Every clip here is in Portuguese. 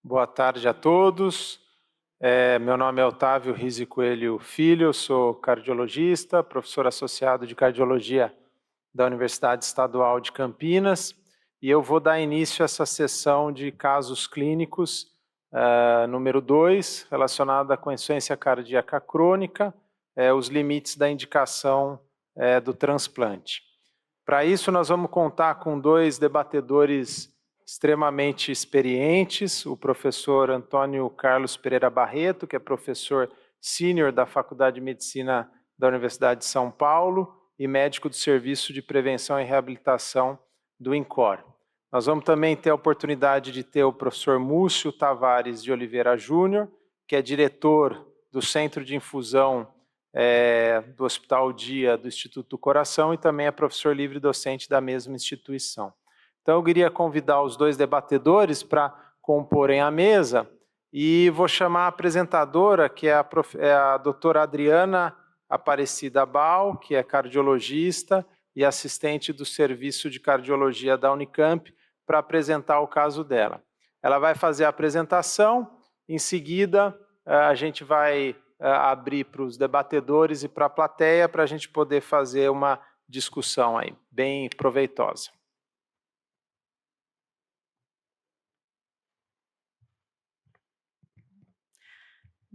Boa tarde a todos. Meu nome é Otávio Rizzi Coelho Filho, sou cardiologista, professor associado de cardiologia da Universidade Estadual de Campinas, e eu vou dar início a essa sessão de casos clínicos número 2, relacionada com insuficiência cardíaca crônica, os limites da indicação do transplante. Para isso, nós vamos contar com dois debatedores extremamente experientes, o professor Antônio Carlos Pereira Barreto, que é professor sênior da Faculdade de Medicina da Universidade de São Paulo e médico do Serviço de Prevenção e Reabilitação do INCOR. Nós vamos também ter a oportunidade de ter o professor Múcio Tavares de Oliveira Júnior, que é diretor do Centro de Infusão do Hospital Dia do Instituto do Coração e também é professor livre docente da mesma instituição. Então, eu queria convidar os dois debatedores para comporem a mesa e vou chamar a apresentadora, que é a doutora Adriana Aparecida Bal, que é cardiologista e assistente do Serviço de Cardiologia da Unicamp, para apresentar o caso dela. Ela vai fazer a apresentação, em seguida a gente vai abrir para os debatedores e para a plateia para a gente poder fazer uma discussão aí, bem proveitosa.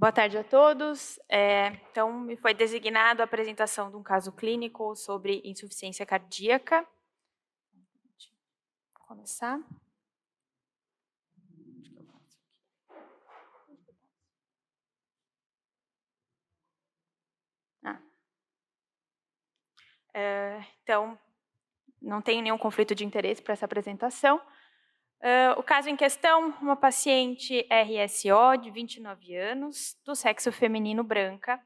Boa tarde a todos. Então, me foi designado a apresentação de um caso clínico sobre insuficiência cardíaca. Vou começar. Então, não tenho nenhum conflito de interesse para essa apresentação. O caso em questão, uma paciente RSO de 29 anos, do sexo feminino branca,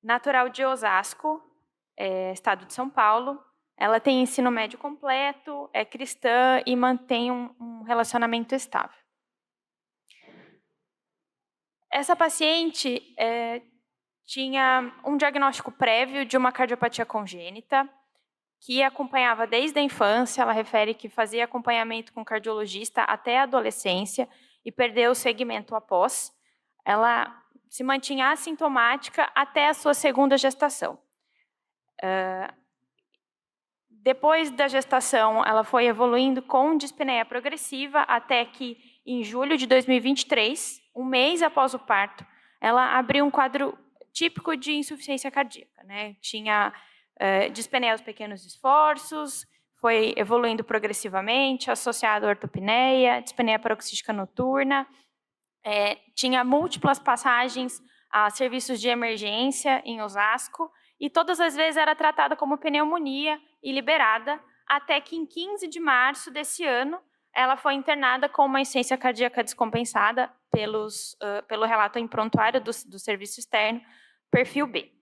natural de Osasco, estado de São Paulo. Ela tem ensino médio completo, é cristã e mantém um relacionamento estável. Essa paciente tinha um diagnóstico prévio de uma cardiopatia congênita, que acompanhava desde a infância. Ela refere que fazia acompanhamento com cardiologista até a adolescência e perdeu o segmento após. Ela se mantinha assintomática até a sua segunda gestação. Depois da gestação, ela foi evoluindo com dispneia progressiva até que, em julho de 2023, um mês após o parto, ela abriu um quadro típico de insuficiência cardíaca, né? Tinha dispneia aos pequenos esforços, foi evoluindo progressivamente, associado à ortopneia, dispneia paroxística noturna, tinha múltiplas passagens a serviços de emergência em Osasco, e todas as vezes era tratada como pneumonia e liberada, até que em 15 de março desse ano, ela foi internada com uma insuficiência cardíaca descompensada pelo relato em prontuário do serviço externo, perfil B.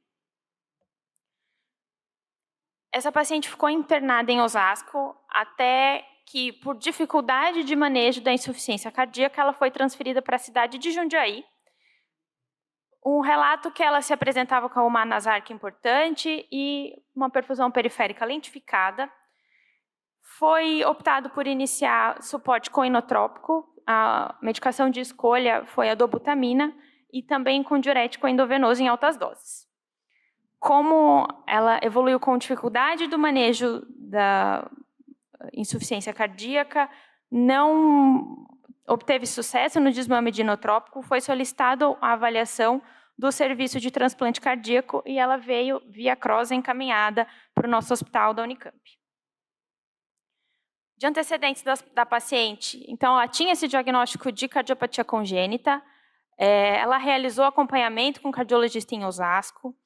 Essa paciente ficou internada em Osasco até que, por dificuldade de manejo da insuficiência cardíaca, ela foi transferida para a cidade de Jundiaí. Um relato que ela se apresentava com uma anasarca importante e uma perfusão periférica lentificada. Foi optado por iniciar suporte com inotrópico. A medicação de escolha foi a dobutamina e também com diurético endovenoso em altas doses. Como ela evoluiu com dificuldade do manejo da insuficiência cardíaca, não obteve sucesso no desmame de inotrópico, foi solicitado a avaliação do serviço de transplante cardíaco e ela veio via CROSS encaminhada para o nosso hospital da Unicamp. De antecedentes da paciente, então ela tinha esse diagnóstico de cardiopatia congênita, ela realizou acompanhamento com cardiologista em Osasco,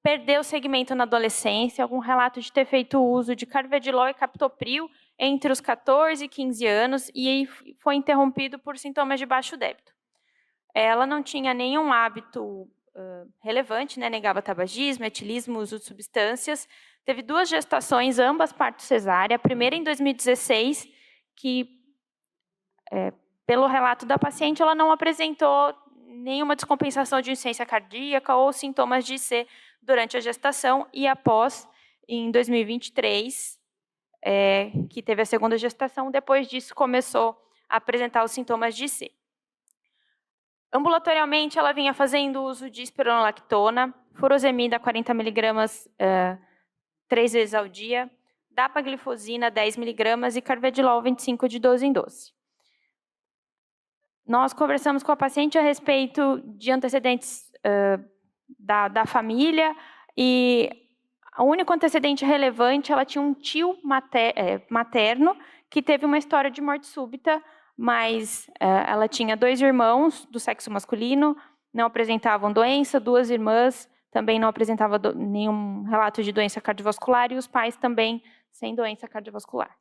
perdeu o segmento na adolescência, algum relato de ter feito uso de carvedilol e captopril entre os 14 e 15 anos e foi interrompido por sintomas de baixo débito. Ela não tinha nenhum hábito relevante, né? Negava tabagismo, etilismo, uso de substâncias. Teve 2 gestações, ambas parto cesárea. A primeira em 2016, que, pelo relato da paciente, ela não apresentou nenhuma descompensação de insuficiência cardíaca ou sintomas de IC durante a gestação, e após, em 2023, que teve a segunda gestação, depois disso começou a apresentar os sintomas de IC. Ambulatorialmente, ela vinha fazendo uso de espironolactona, furosemida 40 mg 3 vezes ao dia, dapaglifosina 10 mg e carvedilol 25 de 12 em 12. Nós conversamos com a paciente a respeito de antecedentes da família e o único antecedente relevante, ela tinha um tio materno que teve uma história de morte súbita, mas ela tinha 2 irmãos do sexo masculino, não apresentavam doença, 2 irmãs também não apresentavam nenhum relato de doença cardiovascular e os pais também sem doença cardiovascular.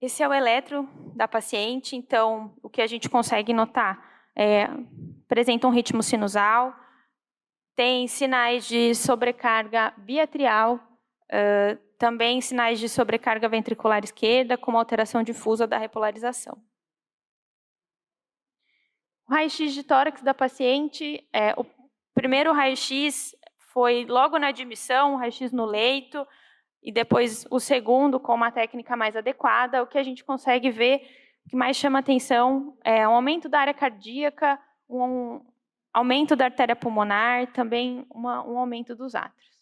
Esse é o eletro da paciente, então o que a gente consegue notar apresenta um ritmo sinusal, tem sinais de sobrecarga biatrial, também sinais de sobrecarga ventricular esquerda, com uma alteração difusa da repolarização. O raio-x de tórax da paciente, o primeiro raio-x foi logo na admissão, raio-x no leito, e depois o segundo com uma técnica mais adequada. O que a gente consegue ver, o que mais chama atenção é um aumento da área cardíaca, um aumento da artéria pulmonar, também um aumento dos átrios.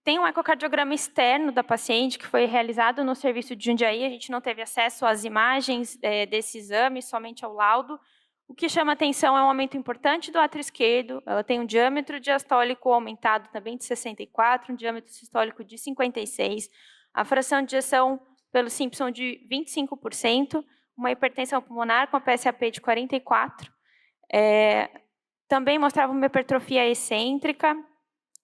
Tem um ecocardiograma externo da paciente que foi realizado no serviço de Jundiaí. A gente não teve acesso às imagens desse exame, somente ao laudo. O que chama atenção é um aumento importante do átrio esquerdo. Ela tem um diâmetro diastólico aumentado também de 64, um diâmetro sistólico de 56, a fração de ejeção pelo Simpson de 25%, uma hipertensão pulmonar com a PSAP de 44. Também mostrava uma hipertrofia excêntrica,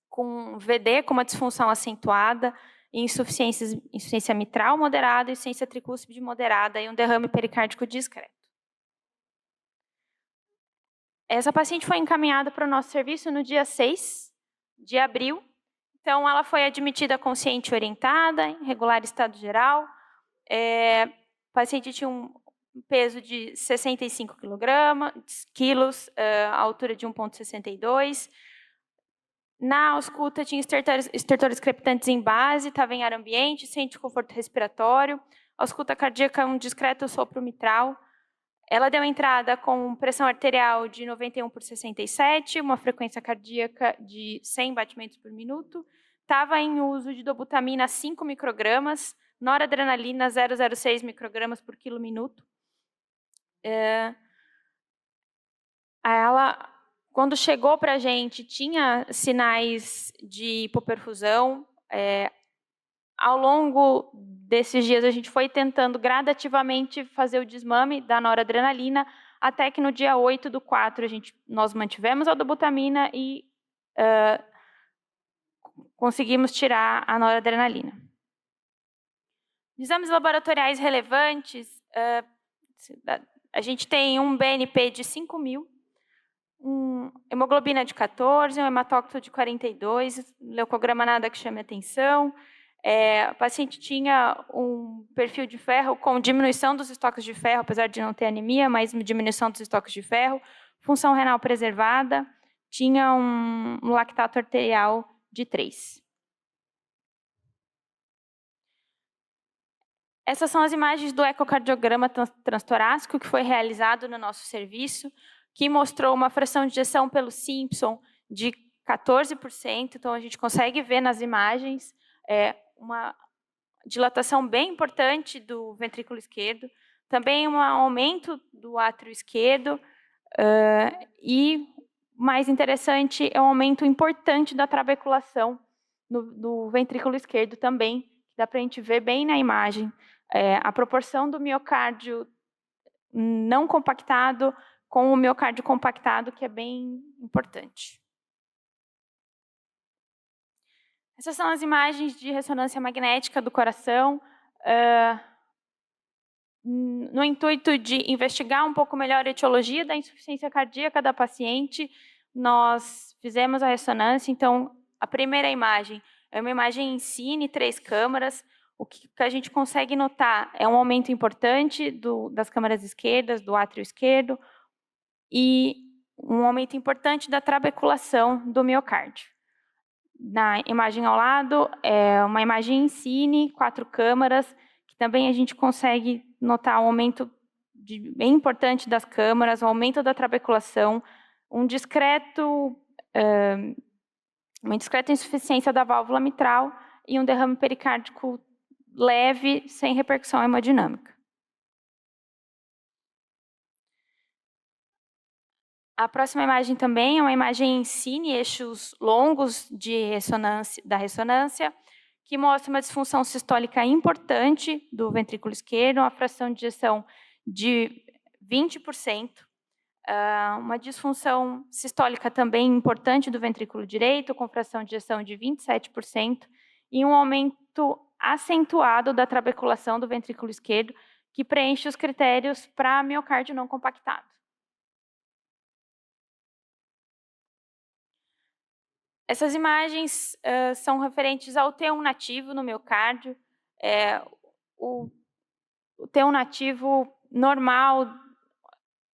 com VD com uma disfunção acentuada, insuficiência mitral moderada, insuficiência tricúspide moderada e um derrame pericárdico discreto. Essa paciente foi encaminhada para o nosso serviço no dia 6 de abril. Então, ela foi admitida consciente e orientada, em regular estado geral. A paciente tinha um peso de 65 quilos, a altura de 1,62. Na ausculta, tinha estertores crepitantes em base, estava em ar ambiente, sem desconforto respiratório. Ausculta cardíaca, um discreto sopro mitral. Ela deu entrada com pressão arterial de 91/67, uma frequência cardíaca de 100 batimentos por minuto. Estava em uso de dobutamina 5 microgramas, noradrenalina 0,06 microgramas por quilo minuto. Ela, quando chegou para a gente, tinha sinais de hipoperfusão. Ao longo desses dias, a gente foi tentando gradativamente fazer o desmame da noradrenalina, até que no dia 8/4 nós mantivemos a dobutamina e conseguimos tirar a noradrenalina. Exames laboratoriais relevantes, a gente tem um BNP de 5.000, hemoglobina de 14, um hematócrito de 42, leucograma nada que chame atenção. A paciente tinha um perfil de ferro com diminuição dos estoques de ferro, apesar de não ter anemia, mas diminuição dos estoques de ferro, função renal preservada, tinha um lactato arterial de 3. Essas são as imagens do ecocardiograma transtorácico que foi realizado no nosso serviço, que mostrou uma fração de ejeção pelo Simpson de 14%, então a gente consegue ver nas imagens uma dilatação bem importante do ventrículo esquerdo, também um aumento do átrio esquerdo e, mais interessante, é um aumento importante da trabeculação do ventrículo esquerdo também, que dá para a gente ver bem na imagem. A proporção do miocárdio não compactado com o miocárdio compactado, que é bem importante. Essas são as imagens de ressonância magnética do coração. No intuito de investigar um pouco melhor a etiologia da insuficiência cardíaca da paciente, nós fizemos a ressonância. Então, a primeira imagem é uma imagem em cine, 3 câmaras. O que a gente consegue notar é um aumento importante das câmaras esquerdas, do átrio esquerdo, e um aumento importante da trabeculação do miocárdio. Na imagem ao lado, é uma imagem em cine, 4 câmaras, que também a gente consegue notar um aumento bem importante das câmaras, um aumento da trabeculação, uma discreta insuficiência da válvula mitral e um derrame pericárdico leve, sem repercussão hemodinâmica. A próxima imagem também é uma imagem em cine, eixos longos da ressonância, que mostra uma disfunção sistólica importante do ventrículo esquerdo, uma fração de ejeção de 20%, uma disfunção sistólica também importante do ventrículo direito, com fração de ejeção de 27%, e um aumento acentuado da trabeculação do ventrículo esquerdo, que preenche os critérios para miocárdio não compactado. Essas imagens são referentes ao T1 nativo no miocárdio. O T1 nativo normal,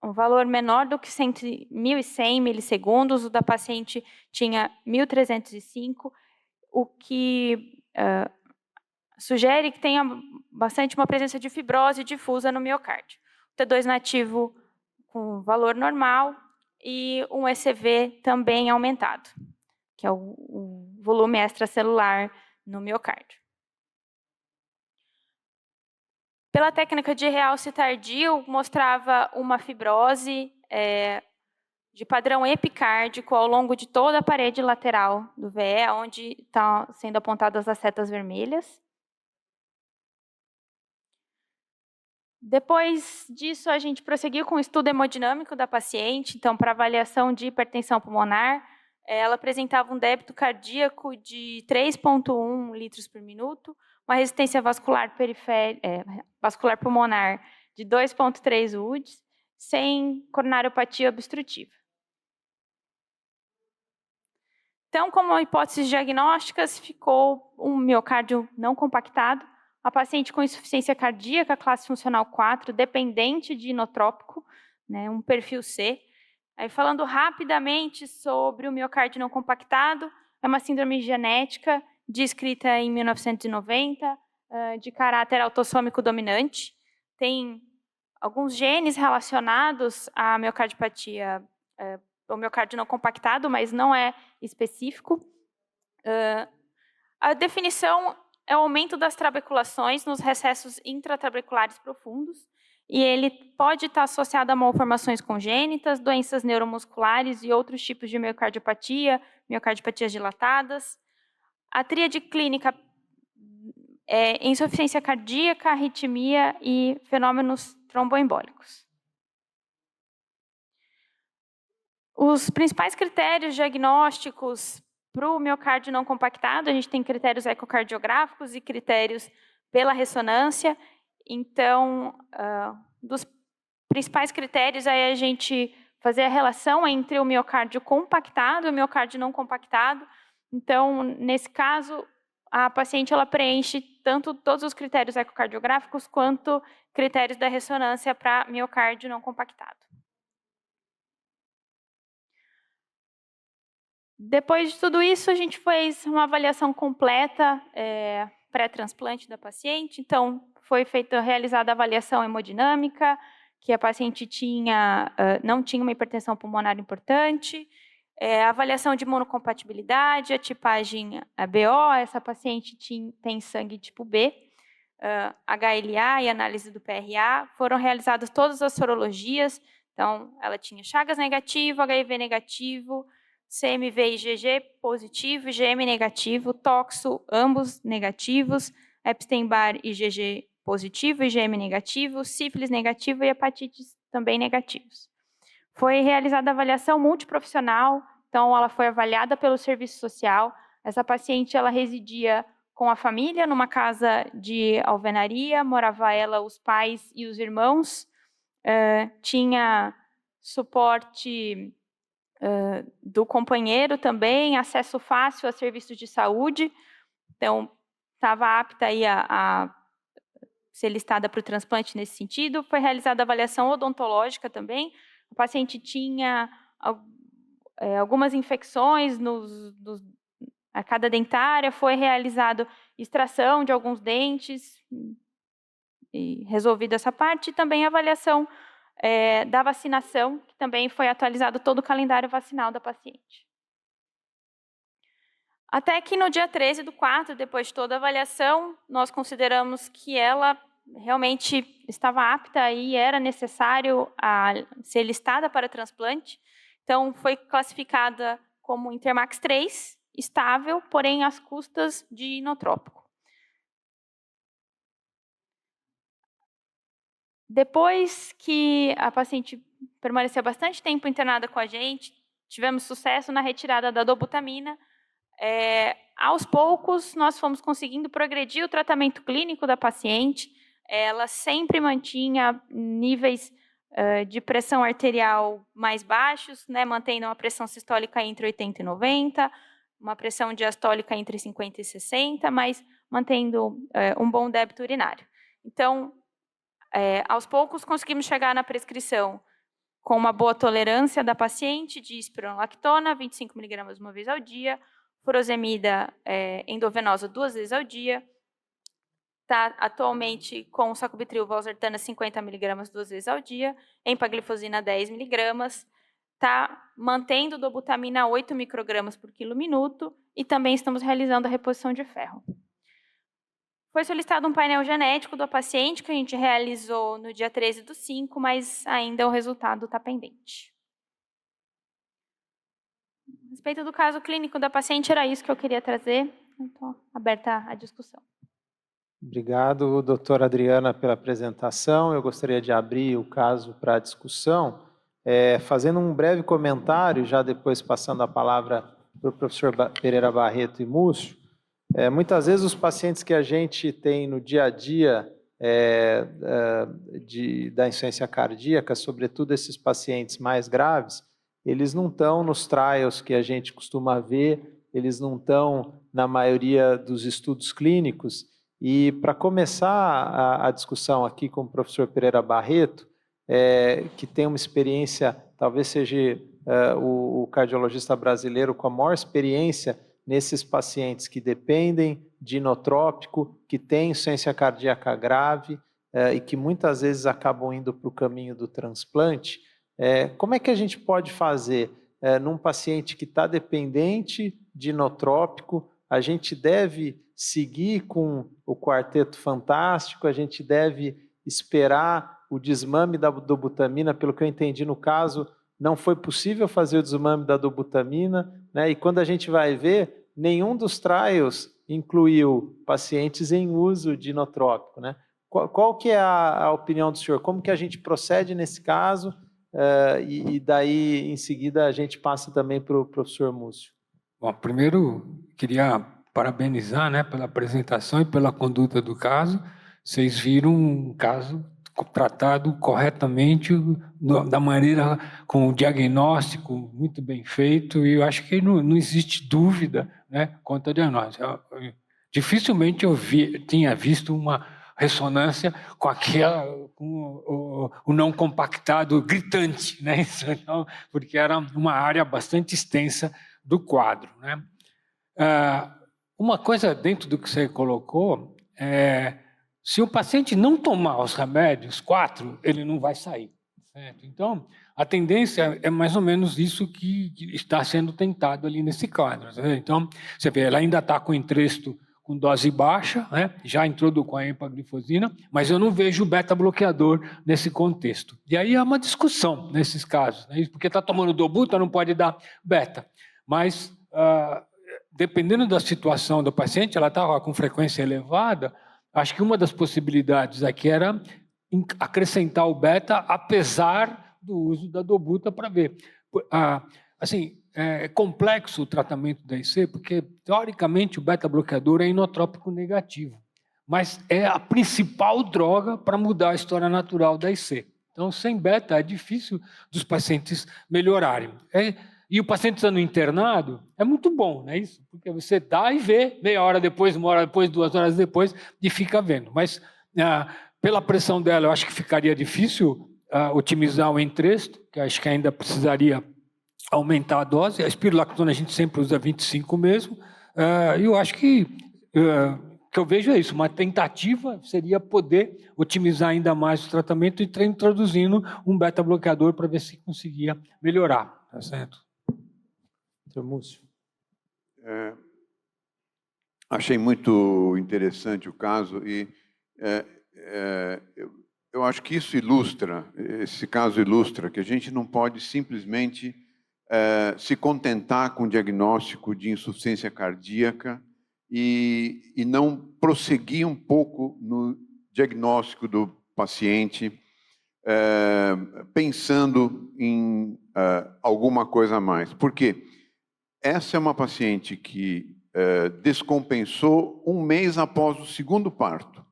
um valor menor do que 1.100 milissegundos, o da paciente tinha 1.305, o que sugere que tenha bastante uma presença de fibrose difusa no miocárdio. O T2 nativo com valor normal e um ECV também aumentado, que é o volume extracelular no miocárdio. Pela técnica de realce tardio, mostrava uma fibrose de padrão epicárdico ao longo de toda a parede lateral do VE, onde estão sendo apontadas as setas vermelhas. Depois disso, a gente prosseguiu com o estudo hemodinâmico da paciente. Então, para avaliação de hipertensão pulmonar, ela apresentava um débito cardíaco de 3,1 litros por minuto, uma resistência vascular pulmonar de 2,3 UDs, sem coronariopatia obstrutiva. Então, como hipóteses diagnósticas, ficou um miocárdio não compactado, a paciente com insuficiência cardíaca, classe funcional 4, dependente de inotrópico, né, um perfil C. Aí, falando rapidamente sobre o miocárdio não compactado, é uma síndrome genética descrita em 1990, de caráter autossômico dominante. Tem alguns genes relacionados à miocardiopatia, ao miocárdio não compactado, mas não é específico. A definição é o aumento das trabeculações nos recessos intratrabeculares profundos, e ele pode estar associado a malformações congênitas, doenças neuromusculares e outros tipos de miocardiopatia, miocardiopatias dilatadas. A tríade clínica é insuficiência cardíaca, arritmia e fenômenos tromboembólicos. Os principais critérios diagnósticos para o miocárdio não compactado, a gente tem critérios ecocardiográficos e critérios pela ressonância. Então, dos principais critérios é a gente fazer a relação entre o miocárdio compactado e o miocárdio não compactado. Então, nesse caso, a paciente ela preenche tanto todos os critérios ecocardiográficos quanto critérios da ressonância para miocárdio não compactado. Depois de tudo isso, a gente fez uma avaliação completa pré-transplante da paciente. Então, foi realizada a avaliação hemodinâmica, que a paciente não tinha uma hipertensão pulmonar importante, a avaliação de imunocompatibilidade, a tipagem BO, essa paciente tem sangue tipo B, HLA e análise do PRA, foram realizadas todas as sorologias. Então, ela tinha Chagas negativo, HIV negativo, CMV e IgG positivo, IgM negativo, toxo, ambos negativos, Epstein-Barr e IgG positivo, IgM negativo, sífilis negativo e hepatites também negativos. Foi realizada a avaliação multiprofissional, então ela foi avaliada pelo serviço social. Essa paciente ela residia com a família numa casa de alvenaria, morava ela, os pais e os irmãos, tinha suporte do companheiro também, acesso fácil a serviços de saúde, então estava apta aí a ser listada para o transplante nesse sentido. Foi realizada a avaliação odontológica também, o paciente tinha algumas infecções a cada dentária, foi realizado extração de alguns dentes, resolvido essa parte, e também a avaliação da vacinação, que também foi atualizado todo o calendário vacinal da paciente. Até que no dia 13/4, depois de toda a avaliação, nós consideramos que ela realmente estava apta e era necessário ser listada para transplante. Então, foi classificada como Intermax 3, estável, porém às custas de inotrópico. Depois que a paciente permaneceu bastante tempo internada com a gente, tivemos sucesso na retirada da dobutamina. Aos poucos, nós fomos conseguindo progredir o tratamento clínico da paciente. Ela sempre mantinha níveis de pressão arterial mais baixos, né, mantendo uma pressão sistólica entre 80 e 90, uma pressão diastólica entre 50 e 60, mas mantendo um bom débito urinário. Então, aos poucos, conseguimos chegar na prescrição com uma boa tolerância da paciente de espironolactona, 25 mg uma vez ao dia, furosemida endovenosa 2 vezes ao dia, está atualmente com sacubitril valsartana 50 mg 2 vezes ao dia, empaglifosina 10 mg, está mantendo dobutamina 8 microgramas por quilo minuto, e também estamos realizando a reposição de ferro. Foi solicitado um painel genético da paciente, que a gente realizou no dia 13/5, mas ainda o resultado está pendente. A respeito do caso clínico da paciente, era isso que eu queria trazer. Estou aberta à discussão. Obrigado, doutora Adriana, pela apresentação. Eu gostaria de abrir o caso para discussão, fazendo um breve comentário, já depois passando a palavra para o professor Pereira Barreto e Múcio. Muitas vezes os pacientes que a gente tem no dia a dia da insuficiência cardíaca, sobretudo esses pacientes mais graves, eles não estão nos trials que a gente costuma ver, eles não estão na maioria dos estudos clínicos. E para começar a discussão aqui com o professor Pereira Barreto, que tem uma experiência, talvez seja o cardiologista brasileiro com a maior experiência nesses pacientes que dependem de inotrópico, que têm insuficiência cardíaca grave e que muitas vezes acabam indo para o caminho do transplante. Como é que a gente pode fazer num paciente que está dependente de inotrópico? A gente deve seguir com o quarteto fantástico, a gente deve esperar o desmame da dobutamina. Pelo que eu entendi no caso, não foi possível fazer o desmame da dobutamina, né? E quando a gente vai ver, nenhum dos trials incluiu pacientes em uso de inotrópico, né? Qual que é a opinião do senhor? Como que a gente procede nesse caso? E daí, em seguida, a gente passa também para o professor Múcio. Bom, primeiro, queria parabenizar, né, pela apresentação e pela conduta do caso. Vocês viram um caso tratado corretamente, da maneira, com o diagnóstico muito bem feito, e eu acho que não existe dúvida, né, quanto ao diagnóstico. Dificilmente eu tinha visto uma ressonância com o não compactado gritante, né, então, porque era uma área bastante extensa do quadro, né. Uma coisa dentro do que você colocou se o paciente não tomar os remédios, 4, ele não vai sair. Certo? Então, a tendência é mais ou menos isso que está sendo tentado ali nesse quadro. Certo? Então, você vê, ela ainda está com entresto com dose baixa, né? Já entrou com a empaglifosina, mas eu não vejo beta-bloqueador nesse contexto. E aí é uma discussão nesses casos, né? Porque está tomando dobuta, não pode dar beta. Mas, dependendo da situação do paciente, ela estava com frequência elevada. Acho que uma das possibilidades aqui era acrescentar o beta, apesar do uso da dobuta, para ver. Assim, é complexo o tratamento da IC, porque, teoricamente, o beta-bloqueador é inotrópico negativo, mas é a principal droga para mudar a história natural da IC. Então, sem beta, é difícil dos pacientes melhorarem. E o paciente estando internado é muito bom, não é isso? Porque você dá e vê, meia hora depois, 1 hora depois, 2 horas depois, e fica vendo. Mas, pela pressão dela, eu acho que ficaria difícil otimizar o entresto, que acho que ainda precisaria aumentar a dose. A espirulactona a gente sempre usa 25 mesmo. E eu acho que que eu vejo é isso, uma tentativa seria poder otimizar ainda mais o tratamento e introduzindo um beta-bloqueador para ver se conseguia melhorar, tá certo? Seu Múcio. Achei muito interessante o caso e eu acho que esse caso ilustra que a gente não pode simplesmente se contentar com o diagnóstico de insuficiência cardíaca e não prosseguir um pouco no diagnóstico do paciente, pensando em alguma coisa a mais. Por quê? Essa é uma paciente que descompensou 1 mês após o segundo parto.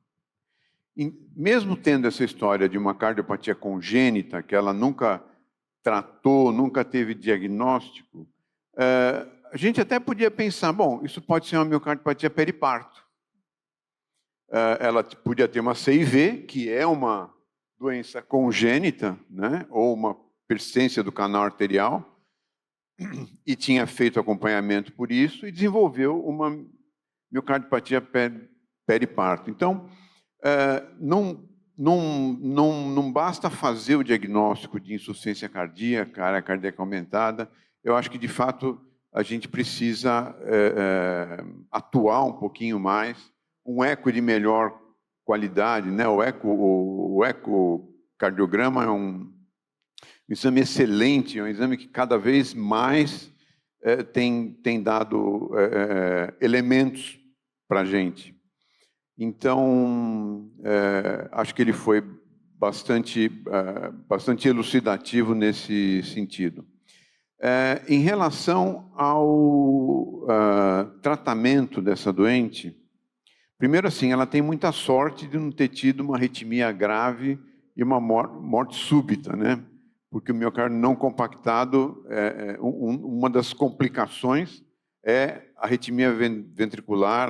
E mesmo tendo essa história de uma cardiopatia congênita, que ela nunca tratou, nunca teve diagnóstico, a gente até podia pensar, bom, isso pode ser uma miocardiopatia periparto. Ela podia ter uma CIV, que é uma doença congênita, né, ou uma persistência do canal arterial, e tinha feito acompanhamento por isso e desenvolveu uma miocardiopatia periparto. Então, não basta fazer o diagnóstico de insuficiência cardíaca, área cardíaca aumentada. Eu acho que, de fato, a gente precisa atuar um pouquinho mais. Um eco de melhor qualidade, né? O ecocardiograma é um exame excelente, é um exame que cada vez mais tem dado elementos para a gente. Então, acho que ele foi bastante elucidativo nesse sentido. Em relação ao tratamento dessa doente, primeiro assim, ela tem muita sorte de não ter tido uma arritmia grave e uma morte súbita, né? Porque o miocárdio não compactado, uma das complicações é a arritmia ventricular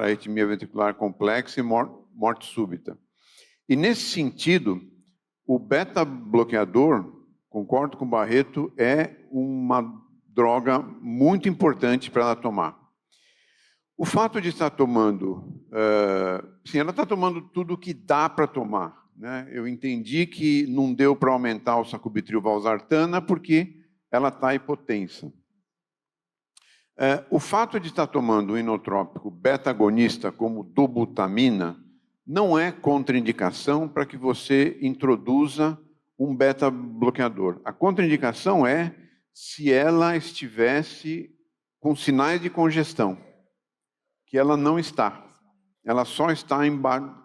complexa e morte súbita. E nesse sentido, o beta-bloqueador, concordo com o Barreto, é uma droga muito importante para ela tomar. O fato de estar tomando, sim, ela está tomando tudo o que dá para tomar, né? Eu entendi que não deu para aumentar o sacubitril/valsartana porque ela está hipotensa. O fato de estar tomando um inotrópico beta-agonista como dobutamina não é contraindicação para que você introduza um beta-bloqueador. A contraindicação é se ela estivesse com sinais de congestão, que ela não está. Ela só está em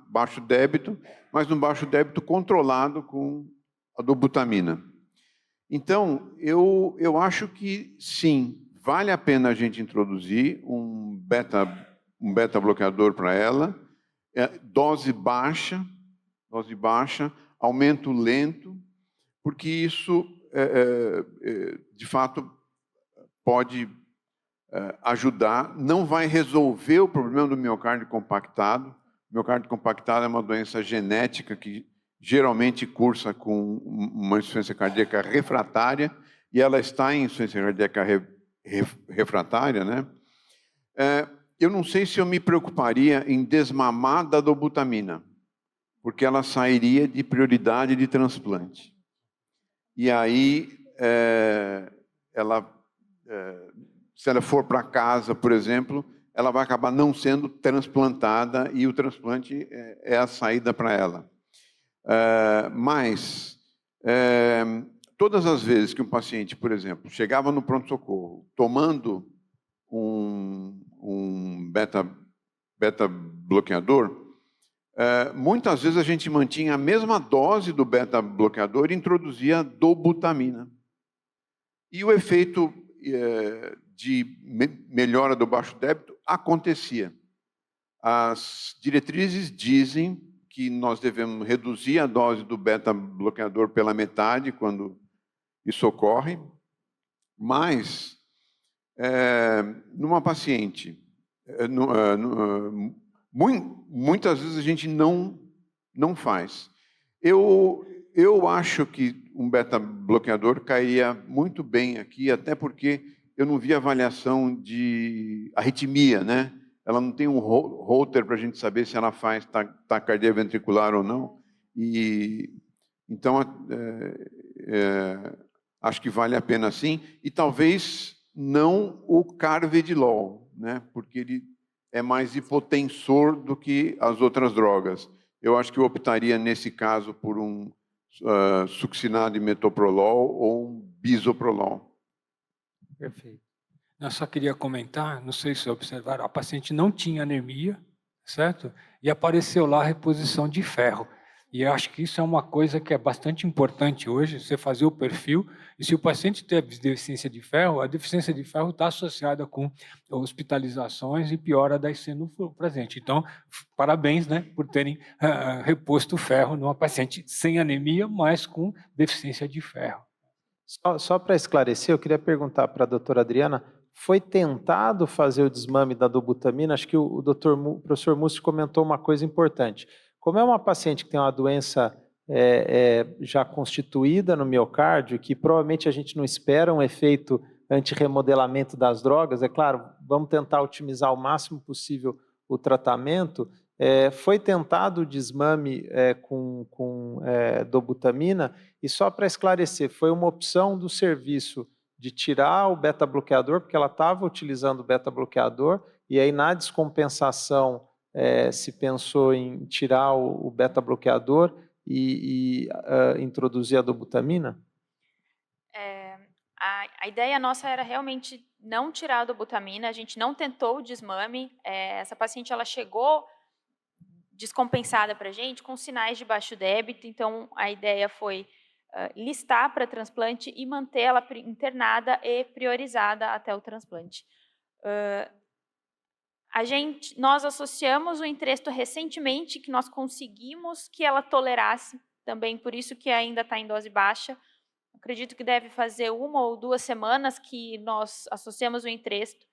baixo débito, mas no baixo débito controlado com a dobutamina. Então, eu acho que sim, vale a pena a gente introduzir um beta-bloqueador para ela, dose baixa, aumento lento, porque isso, de fato, pode ajudar, não vai resolver o problema do miocárdio compactado. O miocárdio compactado é uma doença genética que geralmente cursa com uma insuficiência cardíaca refratária, e ela está em insuficiência cardíaca refratária, né? Eu não sei se eu me preocuparia em desmamar da dobutamina, porque ela sairia de prioridade de transplante. E aí, se ela for para casa, por exemplo, ela vai acabar não sendo transplantada e o transplante é a saída para ela. Mas, todas as vezes que um paciente, por exemplo, chegava no pronto-socorro tomando um beta-bloqueador, muitas vezes a gente mantinha a mesma dose do beta-bloqueador e introduzia dobutamina. E o efeito de melhora do baixo débito acontecia. As diretrizes dizem que nós devemos reduzir a dose do beta-bloqueador pela metade quando isso ocorre, mas numa paciente, muitas vezes a gente não faz. Eu acho que um beta-bloqueador cairia muito bem aqui, até porque eu não vi avaliação de arritmia, né? ela não tem um holter para a gente saber se ela faz taquicardia ventricular ou não. E então acho que vale a pena sim. E talvez não o carvedilol, né? Porque ele é mais hipotensor do que as outras drogas. Eu acho que eu optaria nesse caso por um succinado de metoprolol ou um bisoprolol. Perfeito. Eu só queria comentar, não sei se observaram, a paciente não tinha anemia, certo? E apareceu lá a reposição de ferro. E eu acho que isso é uma coisa que é bastante importante hoje, você fazer o perfil, e se o paciente teve deficiência de ferro, a deficiência de ferro está associada com hospitalizações e piora da IC no presente. Então, parabéns, né, por terem reposto o ferro numa paciente sem anemia, mas com deficiência de ferro. Só para esclarecer, eu queria perguntar para a doutora Adriana, foi tentado fazer o desmame da dobutamina? Acho que o professor Mussi comentou uma coisa importante. Como é uma paciente que tem uma doença já constituída no miocárdio, que provavelmente a gente não espera um efeito antirremodelamento das drogas, é claro, vamos tentar otimizar o máximo possível o tratamento, foi tentado o desmame com dobutamina, e só para esclarecer, foi uma opção do serviço de tirar o beta-bloqueador, porque ela estava utilizando o beta-bloqueador, e aí na descompensação se pensou em tirar o beta-bloqueador e introduzir a dobutamina? A ideia nossa era realmente não tirar a dobutamina, a gente não tentou o desmame, essa paciente ela chegou descompensada para a gente, com sinais de baixo débito, então a ideia foi listar para transplante e mantê-la internada e priorizada até o transplante. Nós associamos o Entresto recentemente, que nós conseguimos que ela tolerasse, também por isso que ainda está em dose baixa. Acredito que deve fazer 1 ou 2 semanas que nós associamos o Entresto.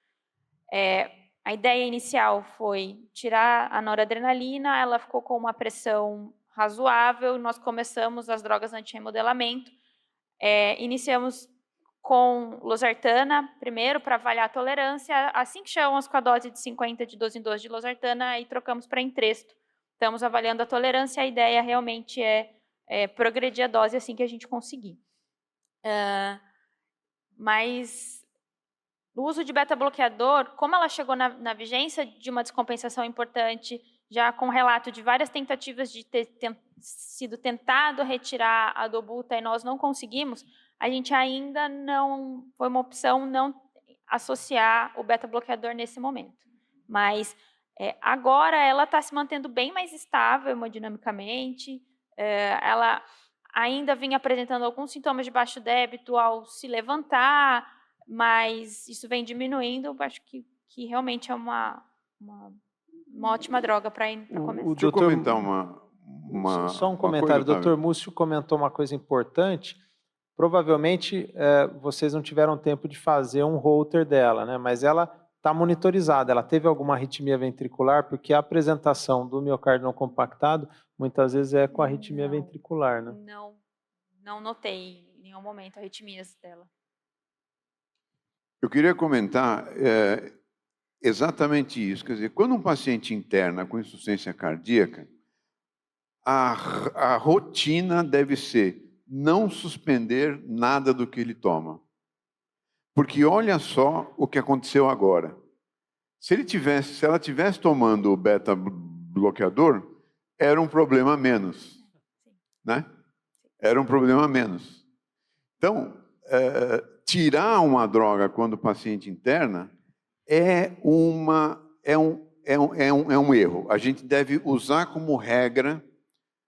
A ideia inicial foi tirar a noradrenalina, ela ficou com uma pressão razoável, nós começamos as drogas anti-remodelamento, iniciamos com losartana, primeiro para avaliar a tolerância, assim que chegamos com a dose de 50 de 12 em 12 de losartana, aí trocamos para Entresto. Estamos avaliando a tolerância, a ideia realmente é progredir a dose assim que a gente conseguir. Mas o uso de beta-bloqueador, como ela chegou na vigência de uma descompensação importante, já com relato de várias tentativas de ter sido tentado retirar a dobuta e nós não conseguimos, a gente ainda não, foi uma opção não associar o beta-bloqueador nesse momento. Mas agora ela está se mantendo bem mais estável hemodinamicamente, ela ainda vinha apresentando alguns sintomas de baixo débito ao se levantar, mas isso vem diminuindo, eu acho que realmente é uma ótima droga para começar. Deixa eu comentar só um comentário. O doutor Múcio comentou uma coisa importante. Provavelmente vocês não tiveram tempo de fazer um holter dela, né? Mas ela está monitorizada. Ela teve alguma arritmia ventricular, porque a apresentação do miocárdio não compactado muitas vezes é com arritmia ventricular, né? Não notei em nenhum momento arritmias dela. Eu queria comentar exatamente isso. Quer dizer, quando um paciente interna com insuficiência cardíaca, a rotina deve ser não suspender nada do que ele toma. Porque olha só o que aconteceu agora. Se ela tivesse tomando o beta-bloqueador, era um problema a menos. Né? Era um problema a menos. Então, tirar uma droga quando o paciente interna é um erro. A gente deve usar como regra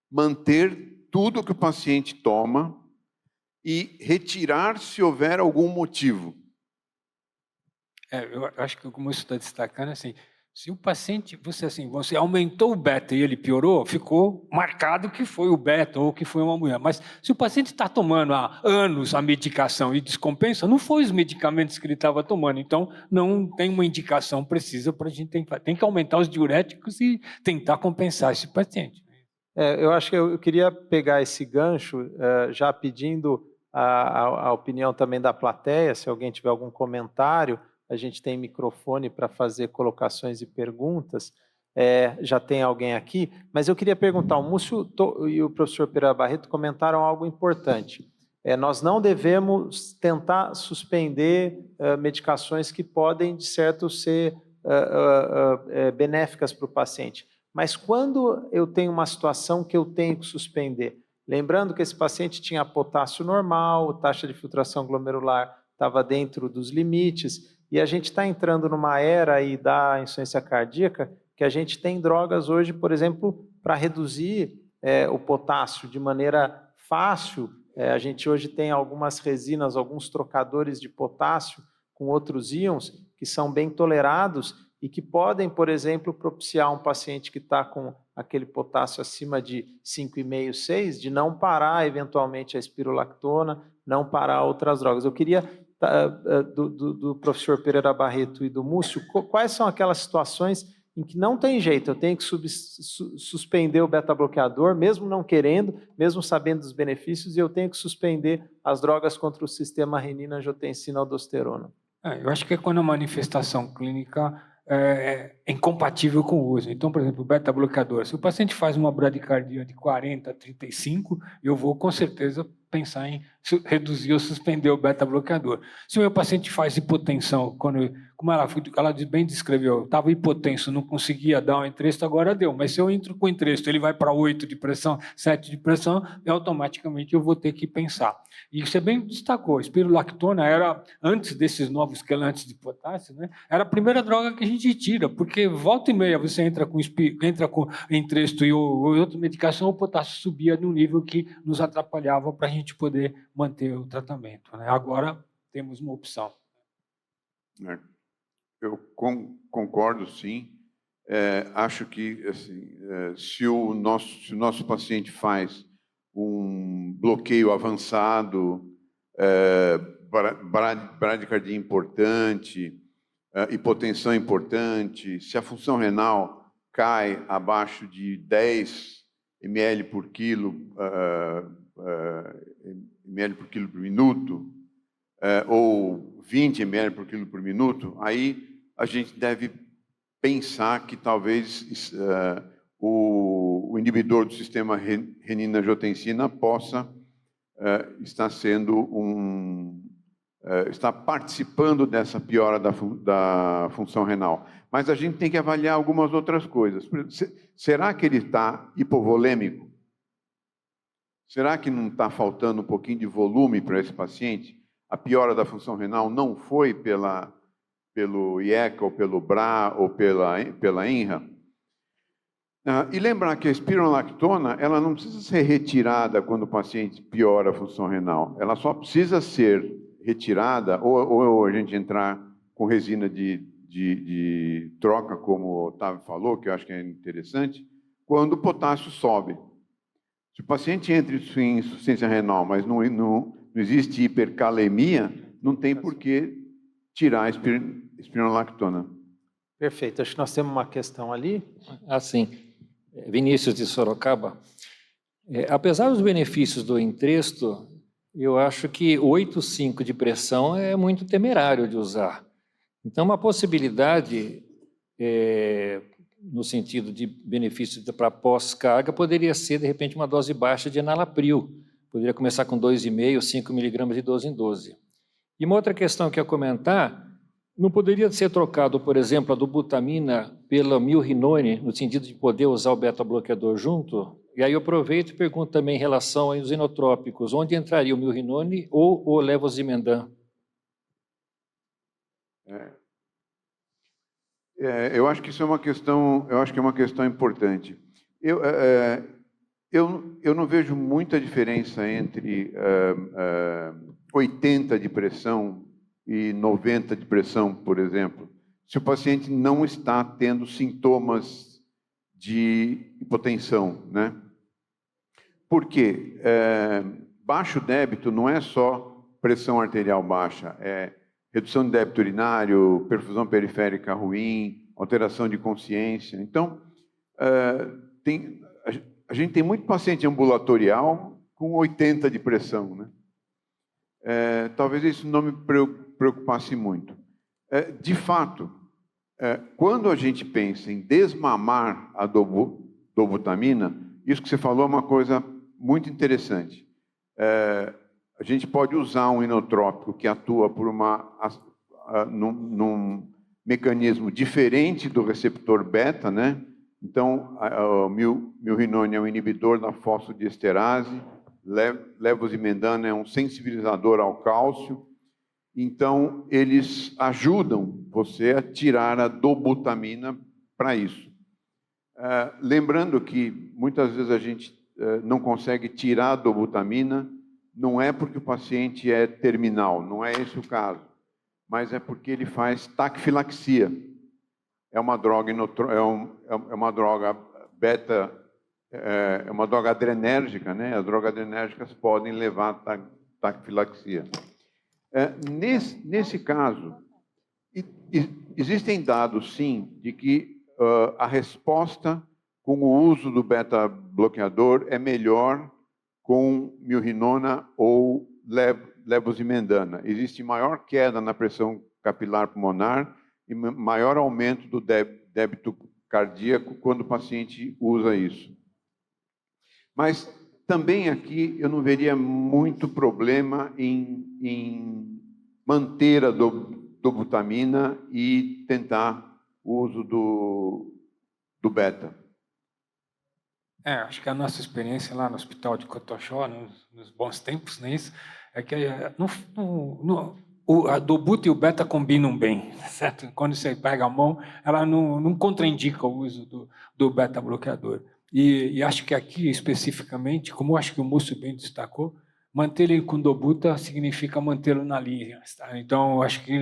manter tudo que o paciente toma e retirar se houver algum motivo. Eu acho que como isso está destacando, assim, se o paciente, você aumentou o beta e ele piorou, ficou marcado que foi o beta ou que foi uma mulher. Mas se o paciente está tomando há anos a medicação e descompensa, não foi os medicamentos que ele estava tomando. Então, não tem uma indicação precisa para a gente tem que aumentar os diuréticos e tentar compensar esse paciente. Eu acho que eu queria pegar esse gancho, já pedindo a opinião também da plateia, se alguém tiver algum comentário, a gente tem microfone para fazer colocações e perguntas. Já tem alguém aqui, mas eu queria perguntar, o Múcio e o professor Pereira Barreto comentaram algo importante. Nós não devemos tentar suspender medicações que podem, de certo, ser benéficas para o paciente. Mas quando eu tenho uma situação que eu tenho que suspender, lembrando que esse paciente tinha potássio normal, taxa de filtração glomerular estava dentro dos limites, e a gente está entrando numa era aí da insuficiência cardíaca que a gente tem drogas hoje, por exemplo, para reduzir o potássio de maneira fácil. A gente hoje tem algumas resinas, alguns trocadores de potássio com outros íons que são bem tolerados e que podem, por exemplo, propiciar um paciente que está com aquele potássio acima de 5,5, 6, de não parar eventualmente a espirolactona, não parar outras drogas. Eu queria, do professor Pereira Barreto e do Múcio, quais são aquelas situações em que não tem jeito, eu tenho que suspender o beta-bloqueador, mesmo não querendo, mesmo sabendo dos benefícios, e eu tenho que suspender as drogas contra o sistema renina-angiotensina-aldosterona. Eu acho que é quando a manifestação clínica é incompatível com o uso. Então, por exemplo, o beta-bloqueador, se o paciente faz uma bradicardia de 40 a 35, eu vou com certeza pensar em reduzir ou suspender o beta-bloqueador. Se o meu paciente faz hipotensão, como ela bem descreveu, estava hipotenso, não conseguia dar um entresto, agora deu. Mas se eu entro com entresto, ele vai para 8 de pressão, 7 de pressão, automaticamente eu vou ter que pensar. E você bem destacou, a espirolactona era, antes desses novos quelantes de potássio, né, era a primeira droga que a gente tira, porque volta e meia você entra com entresto e outra medicação, o potássio subia num nível que nos atrapalhava para a gente poder manter o tratamento, né? Agora temos uma opção. Eu concordo, sim. Acho que assim, se o nosso paciente faz um bloqueio avançado, bradicardia importante, hipotensão importante, se a função renal cai abaixo de 10 ml por quilo por minuto, ou 20 ml por quilo por minuto, aí a gente deve pensar que talvez o inibidor do sistema renina-angiotensina possa estar está participando dessa piora da função renal. Mas a gente tem que avaliar algumas outras coisas. Será que ele está hipovolêmico? Será que não está faltando um pouquinho de volume para esse paciente? A piora da função renal não foi pelo IECA, ou pelo BRA, ou pela INRA? E lembrar que a espironolactona, ela não precisa ser retirada quando o paciente piora a função renal. Ela só precisa ser retirada, ou a gente entrar com resina de troca, como o Otávio falou, que eu acho que é interessante, quando o potássio sobe. Se o paciente entra em insuficiência renal, mas não existe hipercalemia, não tem por que tirar a espironolactona. Perfeito. Acho que nós temos uma questão ali. Assim, Vinícius de Sorocaba. Apesar dos benefícios do Entresto, eu acho que 8,5 de pressão é muito temerário de usar. Então, uma possibilidade, no sentido de benefício para pós-carga, poderia ser, de repente, uma dose baixa de enalapril. Poderia começar com 2,5, 5 miligramas de 12 em 12. E uma outra questão que eu ia comentar, não poderia ser trocado, por exemplo, a dobutamina pela milrinone, no sentido de poder usar o beta-bloqueador junto? E aí eu aproveito e pergunto também em relação aos inotrópicos, onde entraria o milrinone ou o levosimendan? Eu acho que isso é uma questão, importante. Eu não vejo muita diferença entre 80 de pressão e 90 de pressão, por exemplo, se o paciente não está tendo sintomas de hipotensão, né? Por quê? Baixo débito não é só pressão arterial baixa, é redução de débito urinário, perfusão periférica ruim, alteração de consciência. Então, a gente tem muito paciente ambulatorial com 80 de pressão, né? Talvez isso não me preocupasse muito. De fato, quando a gente pensa em desmamar a dobutamina, isso que você falou é uma coisa muito interessante. A gente pode usar um inotrópico que atua por num mecanismo diferente do receptor beta, né? Então, o milrinone é um inibidor da fosfodiesterase, levosimendan é um sensibilizador ao cálcio. Então, eles ajudam você a tirar a dobutamina para isso. Lembrando que muitas vezes a gente não consegue tirar a dobutamina, não é porque o paciente é terminal, não é esse o caso, mas é porque ele faz taquifilaxia. É uma droga é uma droga beta, é uma droga adrenérgica, né? As drogas adrenérgicas podem levar a taquifilaxia. Nesse caso, existem dados, sim, de que a resposta com o uso do beta-bloqueador é melhor com milrinona ou levosimendana. Existe maior queda na pressão capilar pulmonar e maior aumento do débito cardíaco quando o paciente usa isso. Mas também aqui eu não veria muito problema em manter a dobutamina e tentar o uso do beta. Acho que a nossa experiência lá no Hospital de Cotoxó, nos bons tempos, não é isso? É que a dobuta e o beta combinam bem, certo? Quando você pega a mão, ela não contraindica o uso do beta-bloqueador. E acho que aqui, especificamente, como acho que o Múcio bem destacou, manter ele com dobuta significa mantê-lo na linha. Tá? Então, acho que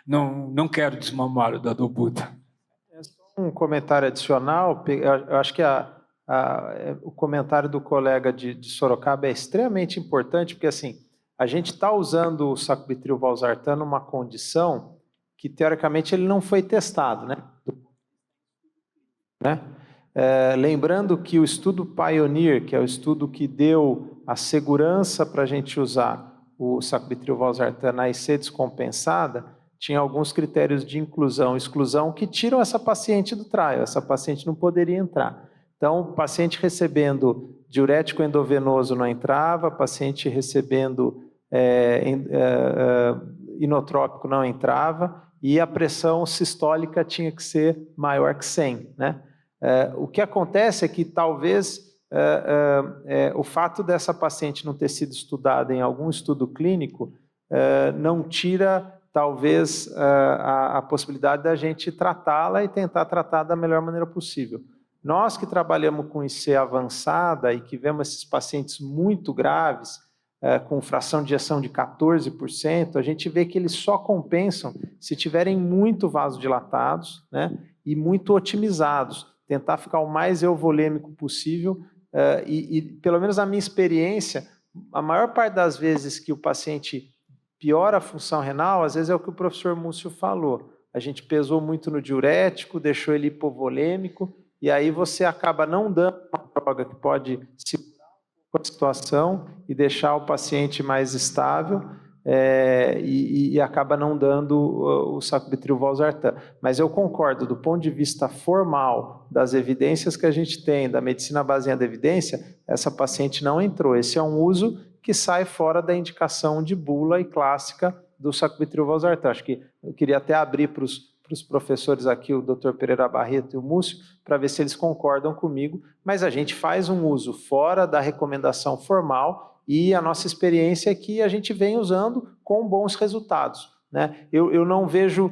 não quero desmamá-lo da dobuta. Só um comentário adicional, eu acho que o comentário do colega de Sorocaba é extremamente importante, porque assim, a gente está usando o sacubitril valsartan numa condição que, teoricamente, ele não foi testado, né? Lembrando que o estudo Pioneer, que é o estudo que deu a segurança para a gente usar o sacubitril valsartan na IC descompensada, tinha alguns critérios de inclusão e exclusão que tiram essa paciente do trial, essa paciente não poderia entrar. Então, o paciente recebendo diurético endovenoso não entrava, paciente recebendo inotrópico não entrava, e a pressão sistólica tinha que ser maior que 100, né? O que acontece é que talvez o fato dessa paciente não ter sido estudada em algum estudo clínico não tira, talvez, a possibilidade da gente tratá-la e tentar tratar da melhor maneira possível. Nós que trabalhamos com IC avançada e que vemos esses pacientes muito graves, com fração de ejeção de 14%, a gente vê que eles só compensam se tiverem muito vasodilatados, né, e muito otimizados. Tentar ficar o mais euvolêmico possível e, pelo menos na minha experiência, a maior parte das vezes que o paciente piora a função renal, às vezes é o que o professor Múcio falou. A gente pesou muito no diurético, deixou ele hipovolêmico, e aí você acaba não dando uma droga que pode segurar a situação e deixar o paciente mais estável, e acaba não dando o sacubitril valsartan. Mas eu concordo, do ponto de vista formal, das evidências que a gente tem, da medicina baseada em evidência, essa paciente não entrou. Esse é um uso que sai fora da indicação de bula e clássica do sacubitril valsartan. Acho que eu queria até abrir para os professores aqui, o Dr. Pereira Barreto e o Múcio, para ver se eles concordam comigo, mas a gente faz um uso fora da recomendação formal e a nossa experiência é que a gente vem usando com bons resultados, né? Eu não vejo,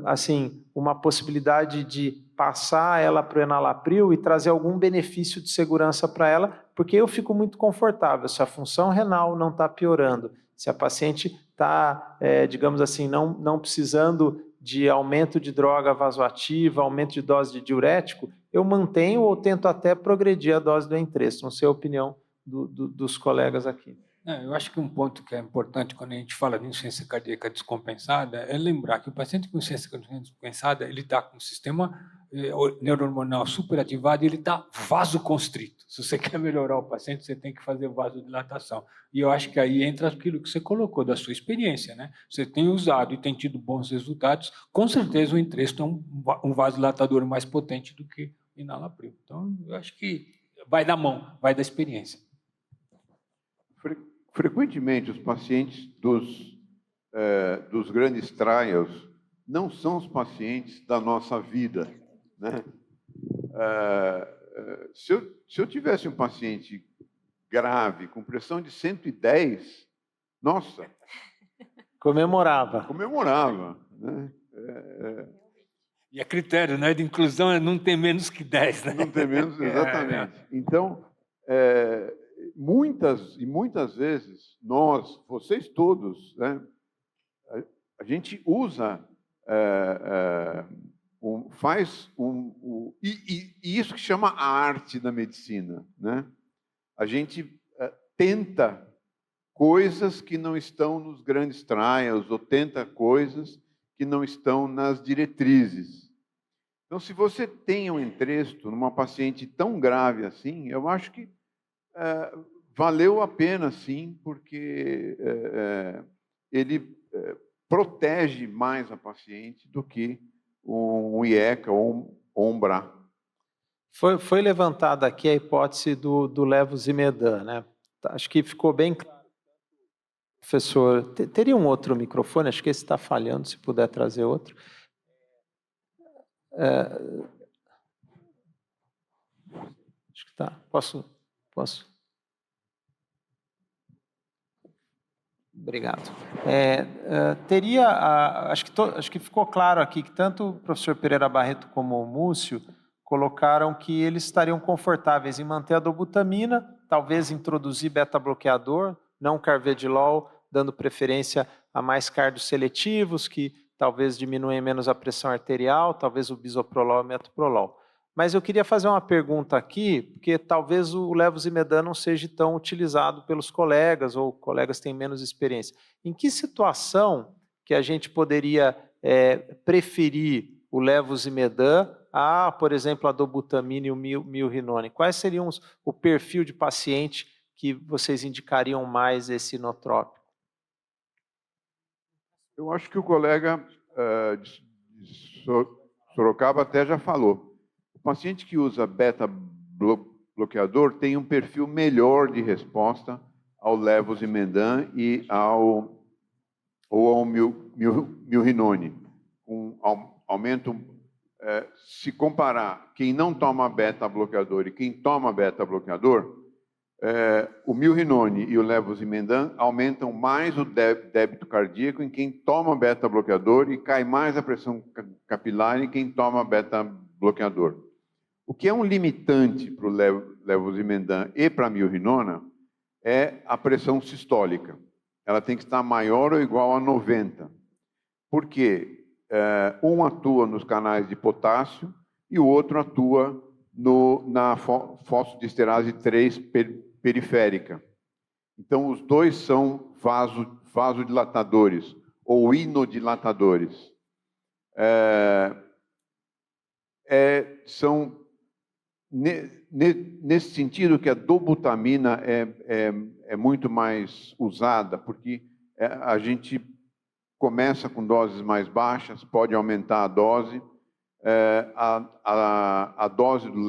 assim, uma possibilidade de passar ela para o enalapril e trazer algum benefício de segurança para ela, porque eu fico muito confortável. Se a função renal não está piorando, se a paciente está, digamos assim, não precisando de aumento de droga vasoativa, aumento de dose de diurético, eu mantenho ou tento até progredir a dose do entresto. Não sei a opinião dos colegas aqui. Eu acho que um ponto que é importante quando a gente fala de insuficiência cardíaca descompensada é lembrar que o paciente com insuficiência cardíaca descompensada ele está com o sistema neurohormonal superativado e ele está vasoconstrito. Se você quer melhorar o paciente, você tem que fazer vasodilatação. E eu acho que aí entra aquilo que você colocou da sua experiência, né? Você tem usado e tem tido bons resultados, com certeza o Entresto é um vasodilatador mais potente do que o enalapril. Então, eu acho que vai da mão, vai da experiência. Frequentemente, os pacientes dos grandes trials não são os pacientes da nossa vida, né? Se eu tivesse um paciente grave, com pressão de 110, nossa... Comemorava. Né? E a critério, né, de inclusão é não ter menos que 10. Né? Não ter menos, exatamente. Então, muitas vezes, vocês todos, né, a gente usa, e isso que chama a arte da medicina, né? A gente tenta coisas que não estão nos grandes trials, ou tenta coisas que não estão nas diretrizes. Então, se você tem um Entresto numa paciente tão grave assim, eu acho que valeu a pena, sim, porque ele protege mais a paciente do que um IECA ou um BRA. Foi levantada aqui a hipótese do levozimedan, né? Acho que ficou bem claro. Professor, teria um outro microfone? Acho que esse está falhando, se puder trazer outro. Acho que está. Posso? Obrigado. Acho que ficou claro aqui que tanto o professor Pereira Barreto como o Múcio colocaram que eles estariam confortáveis em manter a dobutamina, talvez introduzir beta-bloqueador, não carvedilol, dando preferência a mais cardioseletivos, que talvez diminuem menos a pressão arterial, talvez o bisoprolol e o metoprolol. Mas eu queria fazer uma pergunta aqui, porque talvez o levozimedan não seja tão utilizado pelos colegas, ou colegas têm menos experiência. Em que situação que a gente poderia preferir o levozimedan a, por exemplo, a dobutamina e o milrinone? Quais seriam o perfil de paciente que vocês indicariam mais esse inotrópico? Eu acho que o colega de Sorocaba até já falou. O paciente que usa beta-bloqueador tem um perfil melhor de resposta ao levozimedan e ao milrinone. Um aumento, se comparar quem não toma beta-bloqueador e quem toma beta-bloqueador, o milrinone e o levozimedan aumentam mais o débito cardíaco em quem toma beta-bloqueador e cai mais a pressão capilar em quem toma beta-bloqueador. O que é um limitante para o levozimedan e para a milrinona é a pressão sistólica. Ela tem que estar maior ou igual a 90. Por quê? Um atua nos canais de potássio e o outro atua na fosfodiesterase 3 periférica. Então, os dois são vasodilatadores ou inodilatadores. São nesse sentido que a dobutamina é muito mais usada, porque a gente começa com doses mais baixas, pode aumentar a dose. A dose do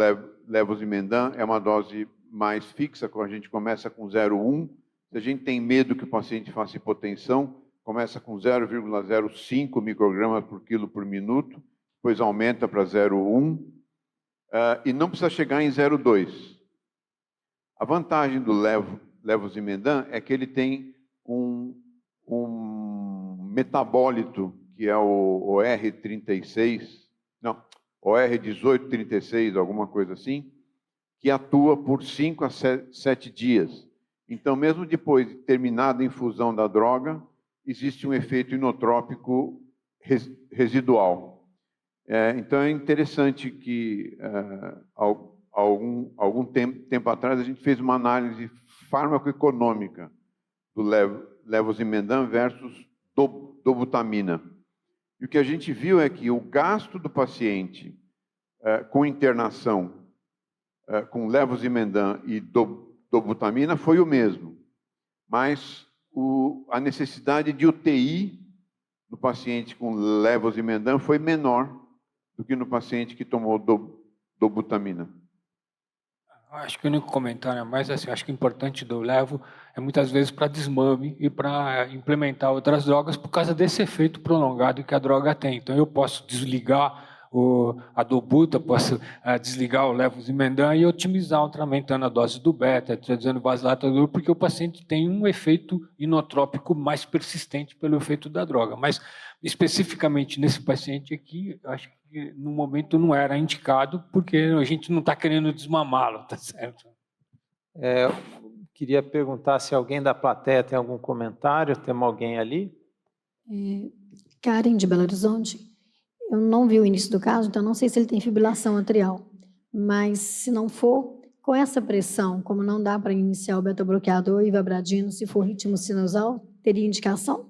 levozimedan é uma dose mais fixa, quando a gente começa com 0,1. Se a gente tem medo que o paciente faça hipotensão, começa com 0,05 microgramas por quilo por minuto, depois aumenta para 0,1, e não precisa chegar em 0,2. A vantagem do levozimedan é que ele tem um metabólito, que é o OR36, não, OR1836, alguma coisa assim, que atua por 5 a 7 dias. Então, mesmo depois de terminada a infusão da droga, existe um efeito inotrópico residual. Então, é interessante que, algum tempo atrás, a gente fez uma análise farmacoeconômica do levosimendan versus dobutamina. E o que a gente viu é que o gasto do paciente com internação com levosimendan e dobutamina foi o mesmo, mas a necessidade de UTI no paciente com levosimendan foi menor do que no paciente que tomou dobutamina. Acho que o único comentário é mais assim, acho que o importante do levo é muitas vezes para desmame e para implementar outras drogas por causa desse efeito prolongado que a droga tem. Então eu posso desligar a dobuta, posso desligar o levosimendan e otimizar o tratamento, a dose do beta, trazendo vasodilatador, porque o paciente tem um efeito inotrópico mais persistente pelo efeito da droga. Mas, especificamente nesse paciente aqui, acho que no momento não era indicado, porque a gente não está querendo desmamá-lo, tá certo? Queria perguntar se alguém da plateia tem algum comentário, temos alguém ali? Karen, de Belo Horizonte. Eu não vi o início do caso, então não sei se ele tem fibrilação atrial. Mas, se não for, com essa pressão, como não dá para iniciar o beta-bloqueador e ivabradina, se for ritmo sinusal, teria indicação?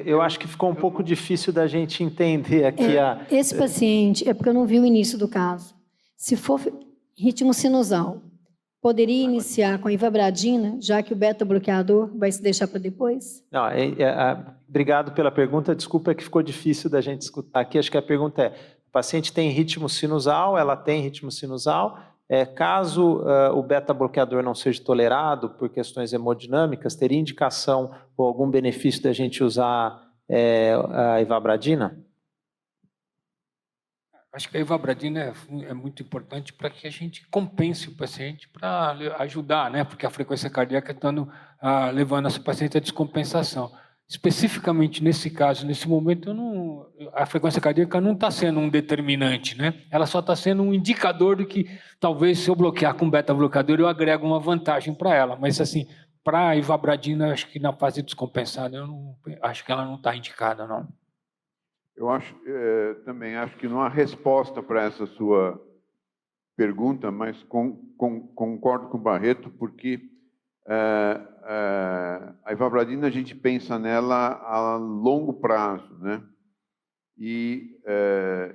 Eu acho que ficou um pouco difícil da gente entender aqui Esse paciente, é porque eu não vi o início do caso. Se for ritmo sinusal, poderia iniciar com a ivabradina, já que o beta-bloqueador vai se deixar para depois? Não, obrigado pela pergunta. Desculpa que ficou difícil da gente escutar aqui. Acho que a pergunta é, o paciente tem ritmo sinusal, ela tem ritmo sinusal. Caso o beta-bloqueador não seja tolerado por questões hemodinâmicas, teria indicação ou algum benefício da gente usar a ivabradina? Acho que a ivabradina é muito importante para que a gente compense o paciente para ajudar, né? Porque a frequência cardíaca está levando esse paciente à descompensação. Especificamente nesse caso, nesse momento, a frequência cardíaca não está sendo um determinante, né? Ela só está sendo um indicador de que talvez se eu bloquear com beta-bloqueador eu agrego uma vantagem para ela. Mas assim, para a ivabradina, acho que na fase descompensada, acho que ela não está indicada, não. Eu também acho que não há resposta para essa sua pergunta, mas concordo com o Barreto, porque a ivabradina a gente pensa nela a longo prazo, né? E,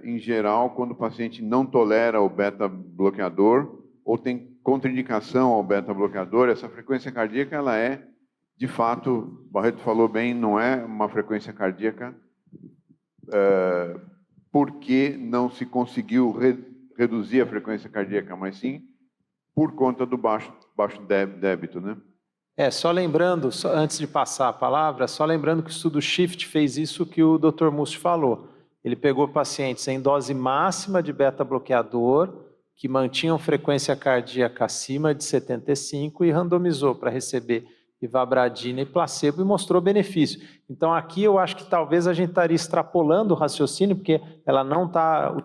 em geral, quando o paciente não tolera o beta-bloqueador ou tem contraindicação ao beta-bloqueador, essa frequência cardíaca, ela de fato, o Barreto falou bem, não é uma frequência cardíaca porque não se conseguiu reduzir a frequência cardíaca, mas sim por conta do baixo débito, né? Só lembrando, antes de passar a palavra, só lembrando que o estudo SHIFT fez isso que o Dr. Musti falou. Ele pegou pacientes em dose máxima de beta-bloqueador, que mantinham frequência cardíaca acima de 75 e randomizou para receber ivabradina e placebo e mostrou benefício. Então aqui eu acho que talvez a gente estaria extrapolando o raciocínio, porque ela não está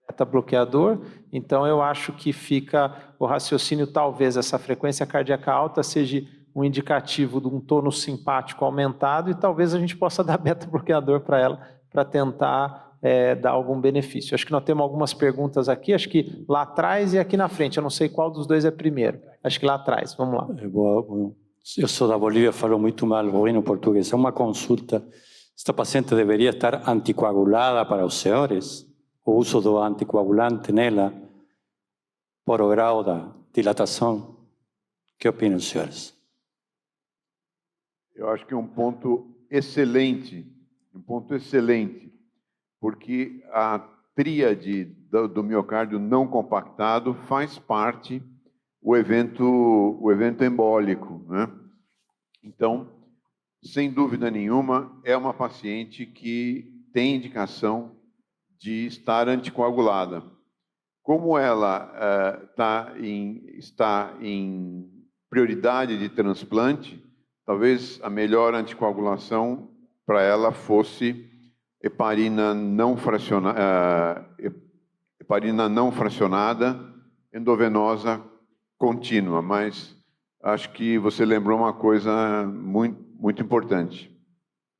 beta-bloqueador, então eu acho que fica o raciocínio, talvez essa frequência cardíaca alta seja um indicativo de um tônus simpático aumentado e talvez a gente possa dar beta-bloqueador para ela, para tentar dar algum benefício. Acho que nós temos algumas perguntas aqui, acho que lá atrás e aqui na frente, eu não sei qual dos dois é primeiro. Acho que lá atrás, vamos lá. Eu sou da Bolívia, falo muito mal bovino português. É uma consulta. Esta paciente deveria estar anticoagulada para os senhores? O uso do anticoagulante nela por o grau da dilatação? Que opinam os senhores? Eu acho que é um ponto excelente, porque a tríade do miocárdio não compactado faz parte o evento embólico, né? Então, sem dúvida nenhuma, é uma paciente que tem indicação de estar anticoagulada. Como ela está em prioridade de transplante, talvez a melhor anticoagulação para ela fosse heparina não fracionada, endovenosa contínua, mas acho que você lembrou uma coisa muito importante.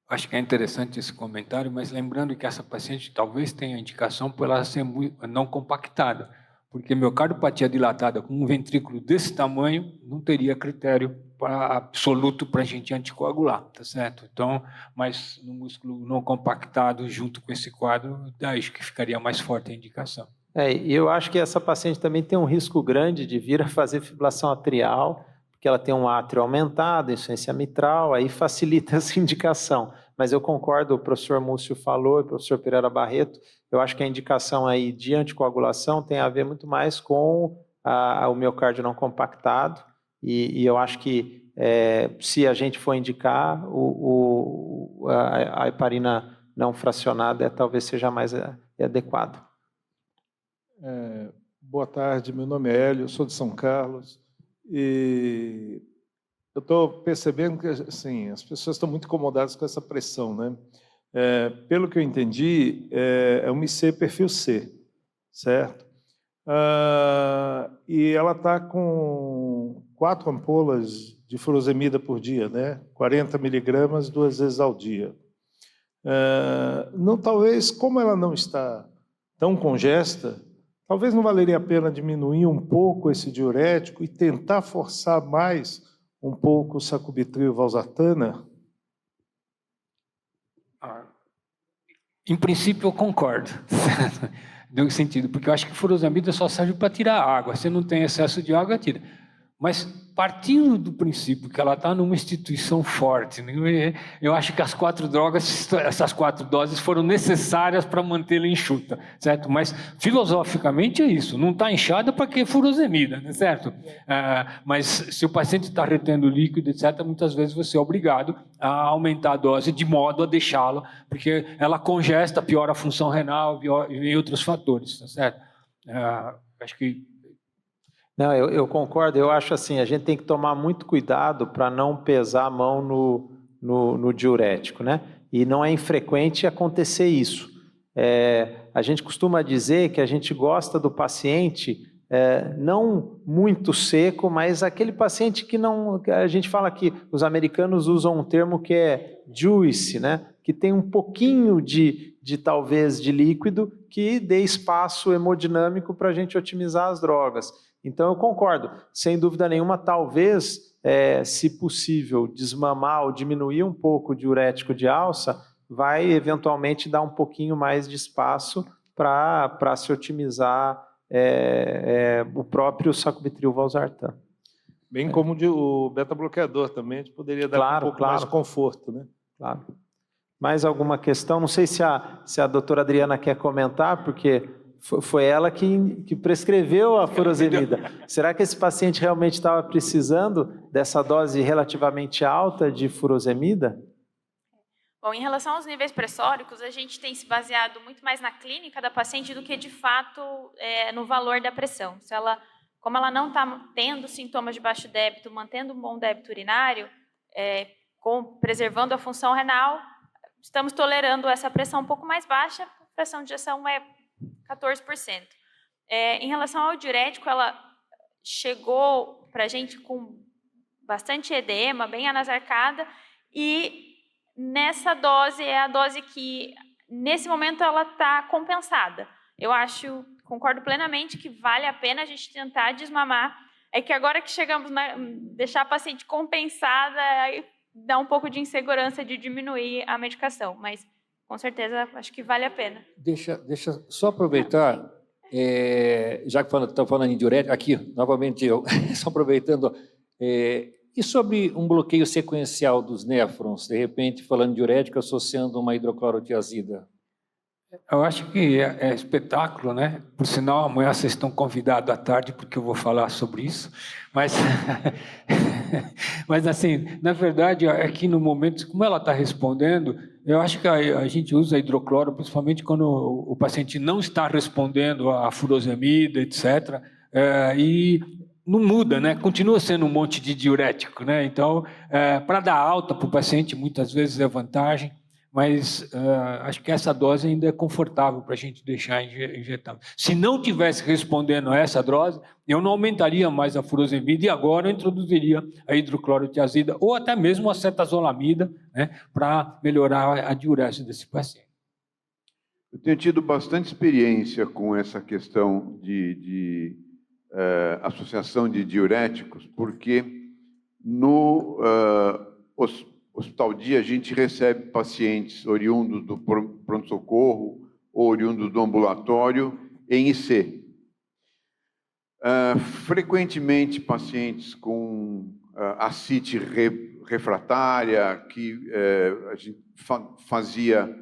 Acho que é interessante esse comentário, mas lembrando que essa paciente talvez tenha indicação por ela ser não compactada, porque miocardiopatia dilatada com um ventrículo desse tamanho não teria critério absoluto para a gente anticoagular, tá certo? Então, mas no músculo não compactado junto com esse quadro, daí que ficaria mais forte a indicação. E eu acho que essa paciente também tem um risco grande de vir a fazer fibrilação atrial, porque ela tem um átrio aumentado, insuficiência mitral, aí facilita essa indicação. Mas eu concordo, o professor Múcio falou, e o professor Pereira Barreto, eu acho que a indicação aí de anticoagulação tem a ver muito mais com o miocárdio não compactado, e eu acho que se a gente for indicar, a heparina não fracionada talvez seja mais adequado. Boa tarde, meu nome é Hélio, sou de São Carlos, e eu estou percebendo que assim, as pessoas estão muito incomodadas com essa pressão, né? Pelo que eu entendi, é uma IC perfil C, certo? E ela está com 4 ampolas de furosemida por dia, né? 40 miligramas 2 vezes ao dia. Não, talvez, como ela não está tão congesta, talvez não valeria a pena diminuir um pouco esse diurético e tentar forçar mais um pouco o sacubitril valsartana? Em princípio, eu concordo. Deu sentido, porque eu acho que furosemida só serve para tirar água. Se não tem excesso de água, tira. Mas, partindo do princípio que ela está numa instituição forte, eu acho que as 4 drogas, essas 4 doses foram necessárias para mantê-la enxuta, certo? Mas, filosoficamente, é isso. Não está inchada para que furosemida, né, certo? Mas, se o paciente está retendo líquido, etc., muitas vezes você é obrigado a aumentar a dose de modo a deixá-lo, porque ela congesta, piora a função renal e outros fatores, tá certo? Acho que... Não, eu concordo, eu acho assim, a gente tem que tomar muito cuidado para não pesar a mão no diurético, né? E não é infrequente acontecer isso. A gente costuma dizer que a gente gosta do paciente não muito seco, mas aquele paciente que não... A gente fala que os americanos usam um termo que é juice, né? Que tem um pouquinho de talvez de líquido que dê espaço hemodinâmico para a gente otimizar as drogas. Então eu concordo, sem dúvida nenhuma, talvez, se possível, desmamar ou diminuir um pouco o diurético de alça, vai eventualmente dar um pouquinho mais de espaço para se otimizar o próprio sacubitril valsartan. Bem como o beta-bloqueador também, a gente poderia dar um pouco mais de conforto, né? Claro. Mais alguma questão? Não sei se a doutora Adriana quer comentar, porque... Foi ela que prescreveu a furosemida. Será que esse paciente realmente estava precisando dessa dose relativamente alta de furosemida? Bom, em relação aos níveis pressóricos, a gente tem se baseado muito mais na clínica da paciente do que, de fato, no valor da pressão. Como ela não está tendo sintomas de baixo débito, mantendo um bom débito urinário, preservando a função renal, estamos tolerando essa pressão um pouco mais baixa, a pressão de injeção é 14%. Em relação ao diurético, ela chegou para a gente com bastante edema, bem anasarcada, e nessa dose é a dose que, nesse momento, ela está compensada. Eu concordo plenamente que vale a pena a gente tentar desmamar. É que agora que chegamos deixar a paciente compensada, aí dá um pouco de insegurança de diminuir a medicação, mas com certeza, acho que vale a pena. Deixa só aproveitar, já que está falando em diurético, aqui, novamente eu, só aproveitando, e sobre um bloqueio sequencial dos néfrons, de repente, falando de diurético, associando uma hidroclorotiazida? Eu acho que é espetáculo, né? Por sinal, amanhã vocês estão convidados à tarde, porque eu vou falar sobre isso. Mas assim, na verdade, aqui no momento, como ela está respondendo, eu acho que a gente usa hidrocloro, principalmente quando o paciente não está respondendo à furosemida, etc. E não muda, né? Continua sendo um monte de diurético, né? Então, para dar alta para o paciente, muitas vezes é vantagem. Mas acho que essa dose ainda é confortável para a gente deixar injetável. Se não tivesse respondendo a essa dose, eu não aumentaria mais a furosemida e agora eu introduziria a hidroclorotiazida ou até mesmo a cetazolamida, né, para melhorar a diurese desse paciente. Eu tenho tido bastante experiência com essa questão de associação de diuréticos, porque no Hospital Dia a gente recebe pacientes oriundos do pronto-socorro ou oriundos do ambulatório em IC. Frequentemente pacientes com ascite refratária, que a gente fazia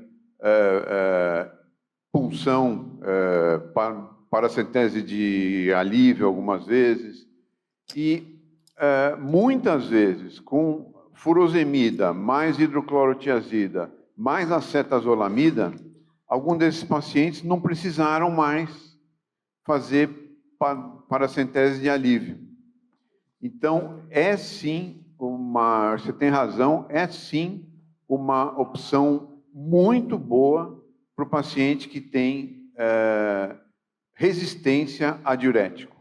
punção paracentese de alívio algumas vezes, e muitas vezes com furosemida, mais hidroclorotiazida, mais acetazolamida, alguns desses pacientes não precisaram mais fazer paracentese de alívio. Então, é sim você tem razão, é sim uma opção muito boa para o paciente que tem resistência a diurético.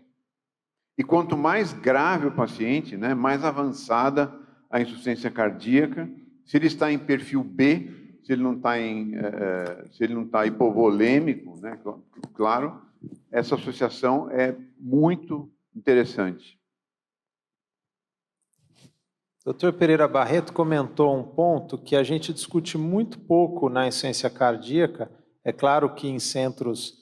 E quanto mais grave o paciente, né, mais avançada a insuficiência cardíaca, se ele está em perfil B, se ele não está hipovolêmico, né, claro, essa associação é muito interessante. Dr. Pereira Barreto comentou um ponto que a gente discute muito pouco na insuficiência cardíaca. É claro que em centros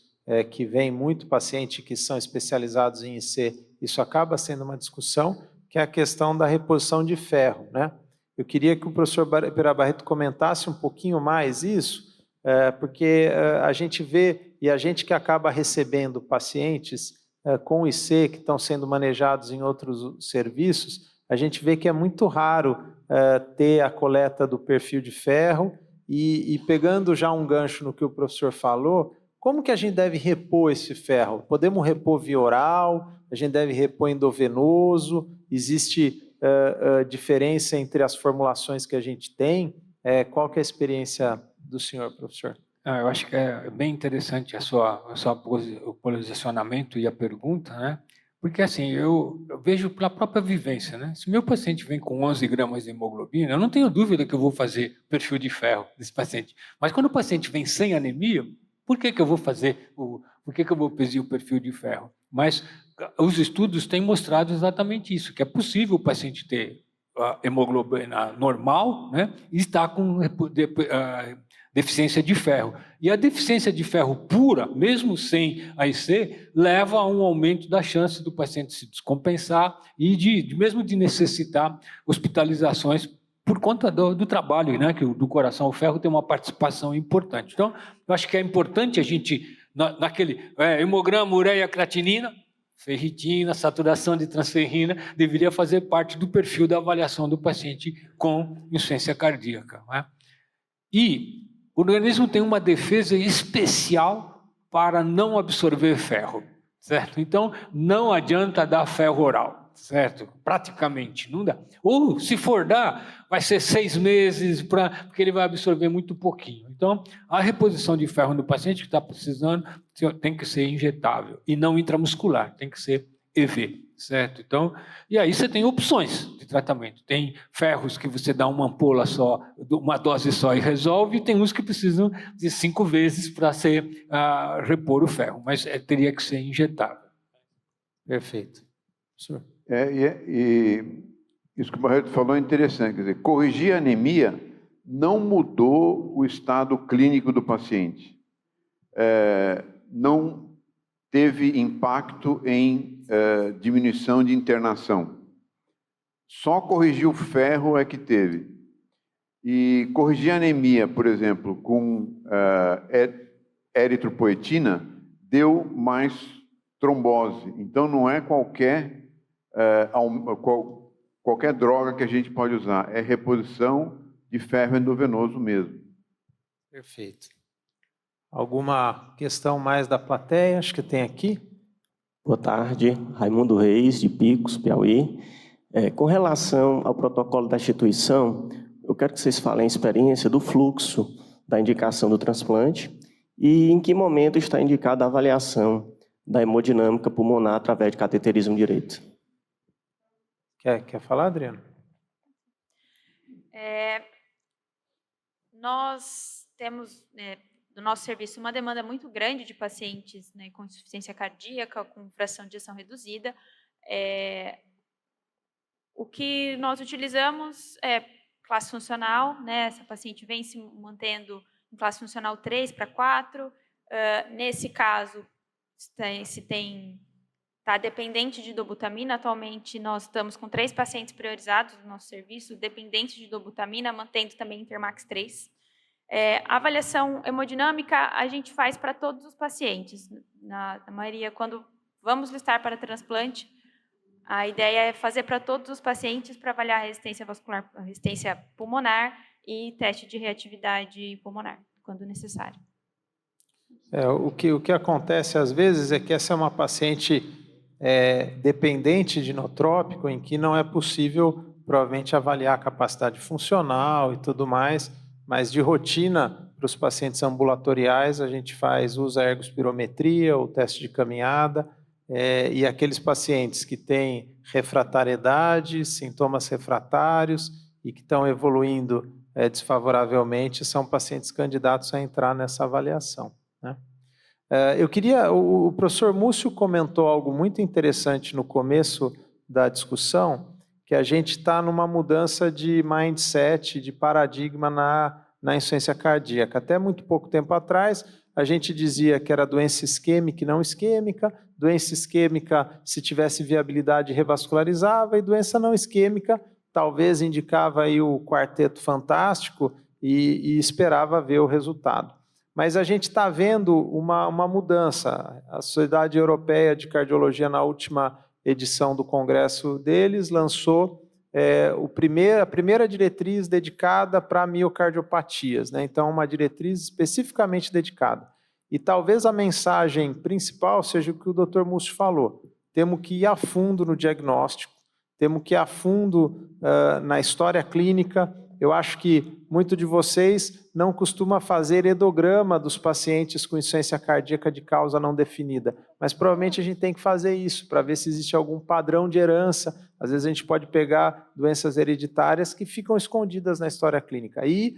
que vem muito paciente que são especializados em IC, isso acaba sendo uma discussão, que é a questão da reposição de ferro, né? Eu queria que o professor Pereira Barreto comentasse um pouquinho mais isso, porque a gente vê, e a gente que acaba recebendo pacientes com IC que estão sendo manejados em outros serviços, a gente vê que é muito raro ter a coleta do perfil de ferro e pegando já um gancho no que o professor falou, como que a gente deve repor esse ferro? Podemos repor via oral? A gente deve repor endovenoso? Existe diferença entre as formulações que a gente tem? Qual que é a experiência do senhor, professor? Eu acho que é bem interessante o posicionamento e a pergunta, né? Porque, assim, eu vejo pela própria vivência, né? Se meu paciente vem com 11 gramas de hemoglobina, eu não tenho dúvida que eu vou fazer perfil de ferro desse paciente. Mas quando o paciente vem sem anemia, por que eu vou fazer, por que eu vou pedir o perfil de ferro? Mas os estudos têm mostrado exatamente isso, que é possível o paciente ter a hemoglobina normal, né? E estar com deficiência de ferro. E a deficiência de ferro pura, mesmo sem a IC, leva a um aumento da chance do paciente se descompensar e mesmo de necessitar hospitalizações por conta do trabalho, né, que do coração. O ferro tem uma participação importante. Então, eu acho que é importante a gente, naquele hemograma, ureia, creatinina, ferritina, saturação de transferrina, deveria fazer parte do perfil da avaliação do paciente com insuficiência cardíaca, né? E o organismo tem uma defesa especial para não absorver ferro, certo? Então, não adianta dar ferro oral, certo? Praticamente, não dá. Ou, se for dar, vai ser 6 meses, porque ele vai absorver muito pouquinho. Então, a reposição de ferro no paciente que está precisando tem que ser injetável e não intramuscular, tem que ser EV. Certo? Então, e aí você tem opções de tratamento. Tem ferros que você dá uma ampola só, uma dose só e resolve, e tem uns que precisam de 5 vezes para repor o ferro, mas teria que ser injetável. Perfeito. Senhor. E isso que o Barreto falou é interessante, quer dizer, corrigir a anemia não mudou o estado clínico do paciente. Não teve impacto em diminuição de internação. Só corrigir o ferro é que teve. E corrigir a anemia, por exemplo, com eritropoetina, deu mais trombose. Então, não é qualquer droga que a gente pode usar. É reposição de ferro endovenoso mesmo. Perfeito. Alguma questão mais da plateia? Acho que tem aqui. Boa tarde, Raimundo Reis, de Picos, Piauí. Com relação ao protocolo da instituição, eu quero que vocês falem a experiência do fluxo da indicação do transplante e em que momento está indicada a avaliação da hemodinâmica pulmonar através de cateterismo direito. Quer falar, Adriano? Nós temos do nosso serviço uma demanda muito grande de pacientes, né, com insuficiência cardíaca, com fração de ejeção reduzida. O que nós utilizamos é classe funcional, né? Essa paciente vem se mantendo em classe funcional 3 para 4. Nesse caso, está dependente de dobutamina. Atualmente, nós estamos com 3 pacientes priorizados no nosso serviço, dependentes de dobutamina, mantendo também Intermax 3. A avaliação hemodinâmica a gente faz para todos os pacientes. Na maioria, quando vamos listar para transplante, a ideia é fazer para todos os pacientes para avaliar a resistência vascular, a resistência pulmonar e teste de reatividade pulmonar, quando necessário. O que acontece às vezes é que essa é uma paciente dependente de inotrópico, em que não é possível, provavelmente, avaliar a capacidade funcional e tudo mais, mas de rotina, para os pacientes ambulatoriais, a gente usa a ergospirometria, o teste de caminhada, e aqueles pacientes que têm refratariedade, sintomas refratários e que estão evoluindo desfavoravelmente, são pacientes candidatos a entrar nessa avaliação, né? O professor Múcio comentou algo muito interessante no começo da discussão, que a gente está numa mudança de mindset, de paradigma na insuficiência cardíaca. Até muito pouco tempo atrás, a gente dizia que era doença isquêmica e não isquêmica, doença isquêmica, se tivesse viabilidade, revascularizava, e doença não isquêmica, talvez indicava aí o quarteto fantástico e esperava ver o resultado. Mas a gente está vendo uma mudança. A Sociedade Europeia de Cardiologia, na última edição do congresso deles, lançou a primeira diretriz dedicada para miocardiopatias, né? Então, uma diretriz especificamente dedicada. E talvez a mensagem principal seja o que o Dr. Múcio falou. Temos que ir a fundo no diagnóstico, temos que ir a fundo na história clínica. Eu acho que muito de vocês não costuma fazer hedograma dos pacientes com insuficiência cardíaca de causa não definida, mas provavelmente a gente tem que fazer isso para ver se existe algum padrão de herança. Às vezes a gente pode pegar doenças hereditárias que ficam escondidas na história clínica e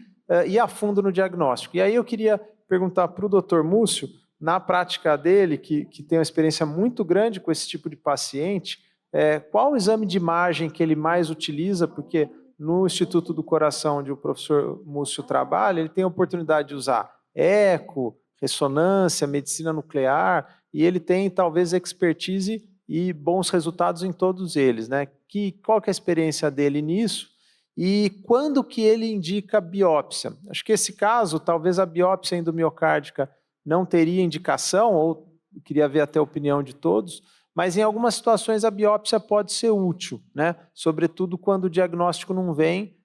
ir a fundo no diagnóstico. E aí eu queria perguntar para o Dr. Múcio, na prática dele, que tem uma experiência muito grande com esse tipo de paciente, qual o exame de imagem que ele mais utiliza, porque no Instituto do Coração, onde o professor Múcio trabalha, ele tem a oportunidade de usar eco, ressonância, medicina nuclear, e ele tem talvez expertise e bons resultados em todos eles, né? Qual que é a experiência dele nisso? E quando que ele indica biópsia? Acho que esse caso, talvez a biópsia endomiocárdica não teria indicação, ou queria ver até a opinião de todos, mas em algumas situações a biópsia pode ser útil, né? Sobretudo quando o diagnóstico não vem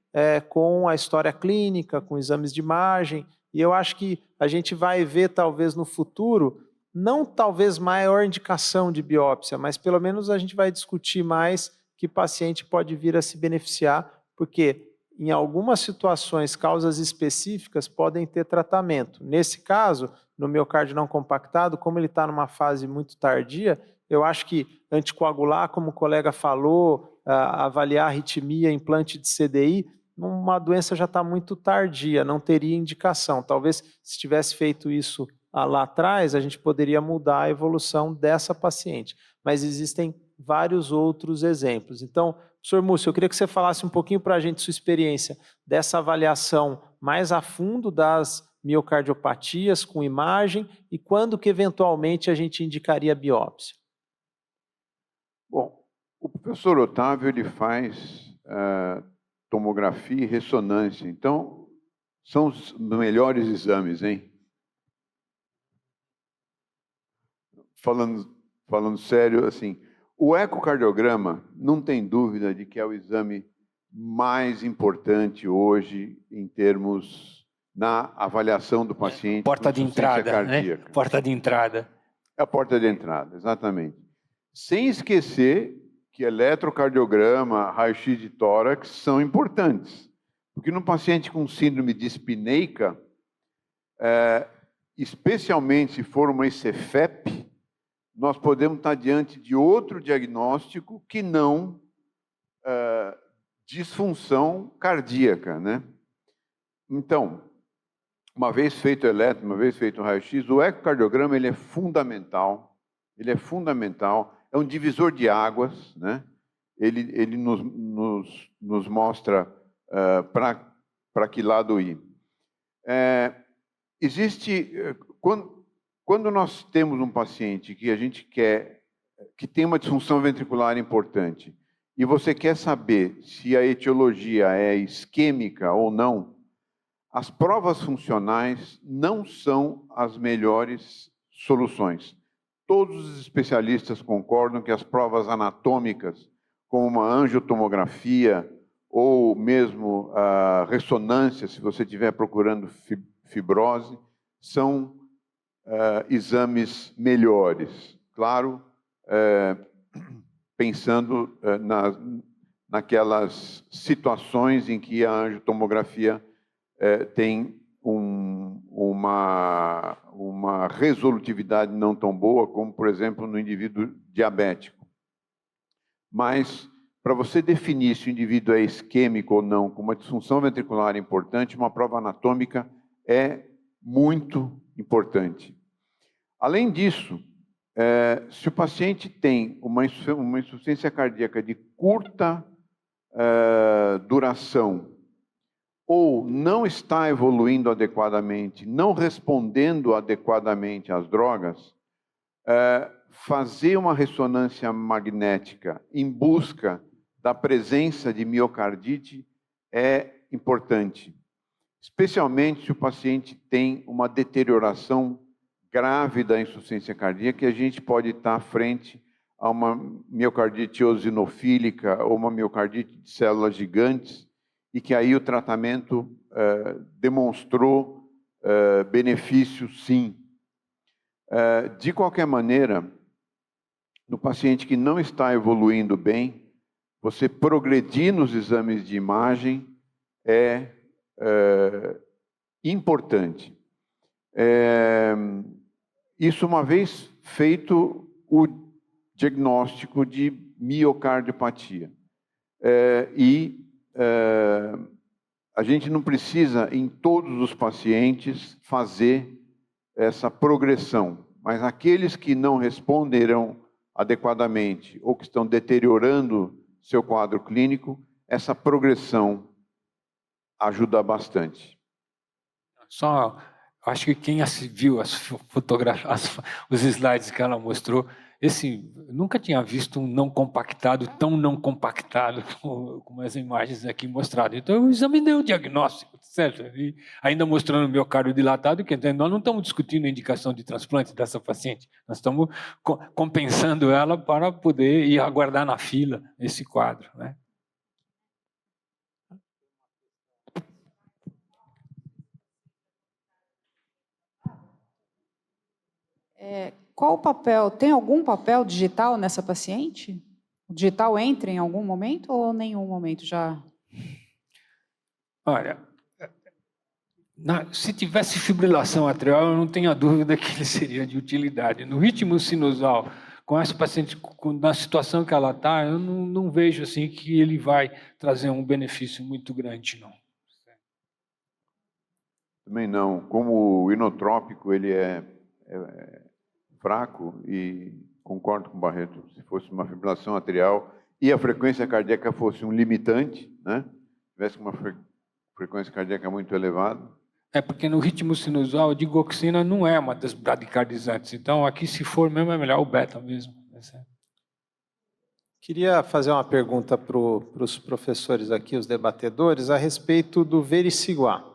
com a história clínica, com exames de imagem, e eu acho que a gente vai ver talvez no futuro, não talvez maior indicação de biópsia, mas pelo menos a gente vai discutir mais que paciente pode vir a se beneficiar, porque em algumas situações, causas específicas podem ter tratamento. Nesse caso, no miocárdio não compactado, como ele está numa fase muito tardia, eu acho que anticoagular, como o colega falou, avaliar arritmia, implante de CDI, uma doença já está muito tardia, não teria indicação. Talvez, se tivesse feito isso lá atrás, a gente poderia mudar a evolução dessa paciente. Mas existem vários outros exemplos. Então, professor Múcio, eu queria que você falasse um pouquinho para a gente sua experiência dessa avaliação mais a fundo das miocardiopatias com imagem e quando que eventualmente a gente indicaria biópsia. Bom, o professor Otávio ele faz tomografia e ressonância, então são os melhores exames, hein? Falando sério, assim, o ecocardiograma não tem dúvida de que é o exame mais importante hoje em termos na avaliação do paciente. Porta de entrada, né? Porta de entrada. É a porta de entrada, exatamente. Sem esquecer que eletrocardiograma, raio-x de tórax são importantes. Porque no paciente com síndrome dispneica, especialmente se for uma ECFEP, nós podemos estar diante de outro diagnóstico que não disfunção cardíaca, né? Então, uma vez feito o eletro, uma vez feito o raio-x, o ecocardiograma ele é fundamental. Ele é fundamental. É um divisor de águas, né? Ele nos mostra para que lado ir. Quando nós temos um paciente que a gente quer, que tem uma disfunção ventricular importante, e você quer saber se a etiologia é isquêmica ou não, as provas funcionais não são as melhores soluções. Todos os especialistas concordam que as provas anatômicas, como uma angiotomografia ou mesmo a ressonância, se você estiver procurando fibrose, são exames melhores. Claro, pensando naquelas situações em que a angiotomografia tem uma resolutividade não tão boa, como, por exemplo, no indivíduo diabético. Mas, para você definir se o indivíduo é isquêmico ou não, com uma disfunção ventricular importante, uma prova anatômica é muito importante. Além disso, se o paciente tem uma insuficiência cardíaca de curta duração, ou não está evoluindo adequadamente, não respondendo adequadamente às drogas, fazer uma ressonância magnética em busca da presença de miocardite é importante, especialmente se o paciente tem uma deterioração grave da insuficiência cardíaca, e a gente pode estar frente a uma miocardite eosinofílica ou uma miocardite de células gigantes, e que aí o tratamento demonstrou benefício, sim. De qualquer maneira, no paciente que não está evoluindo bem, você progredir nos exames de imagem é importante. Isso uma vez feito o diagnóstico de miocardiopatia. A gente não precisa, em todos os pacientes, fazer essa progressão, mas aqueles que não responderão adequadamente ou que estão deteriorando seu quadro clínico, essa progressão ajuda bastante. Só, acho que quem viu as fotografias, os slides que ela mostrou, nunca tinha visto um não compactado tão não compactado como as imagens aqui mostradas. Então, eu examinei o diagnóstico, certo? E ainda mostrando o miocárdio dilatado, que nós não estamos discutindo a indicação de transplante dessa paciente, nós estamos compensando ela para poder ir aguardar na fila esse quadro, né? Qual o papel? Tem algum papel digital nessa paciente? O digital entra em algum momento ou nenhum momento já? Olha, se tivesse fibrilação atrial, eu não tenho a dúvida que ele seria de utilidade. No ritmo sinusal, com essa paciente, na situação que ela está, eu não vejo assim que ele vai trazer um benefício muito grande, não. Também não. Como o inotrópico, ele é fraco, e concordo com o Barreto, se fosse uma fibrilação atrial e a frequência cardíaca fosse um limitante, né? Tivesse uma frequência cardíaca muito elevada. Porque no ritmo sinusal a digoxina não é uma das bradicardizantes, então aqui se for mesmo é melhor o beta mesmo. Queria fazer uma pergunta para os professores aqui, os debatedores, a respeito do vericiguar.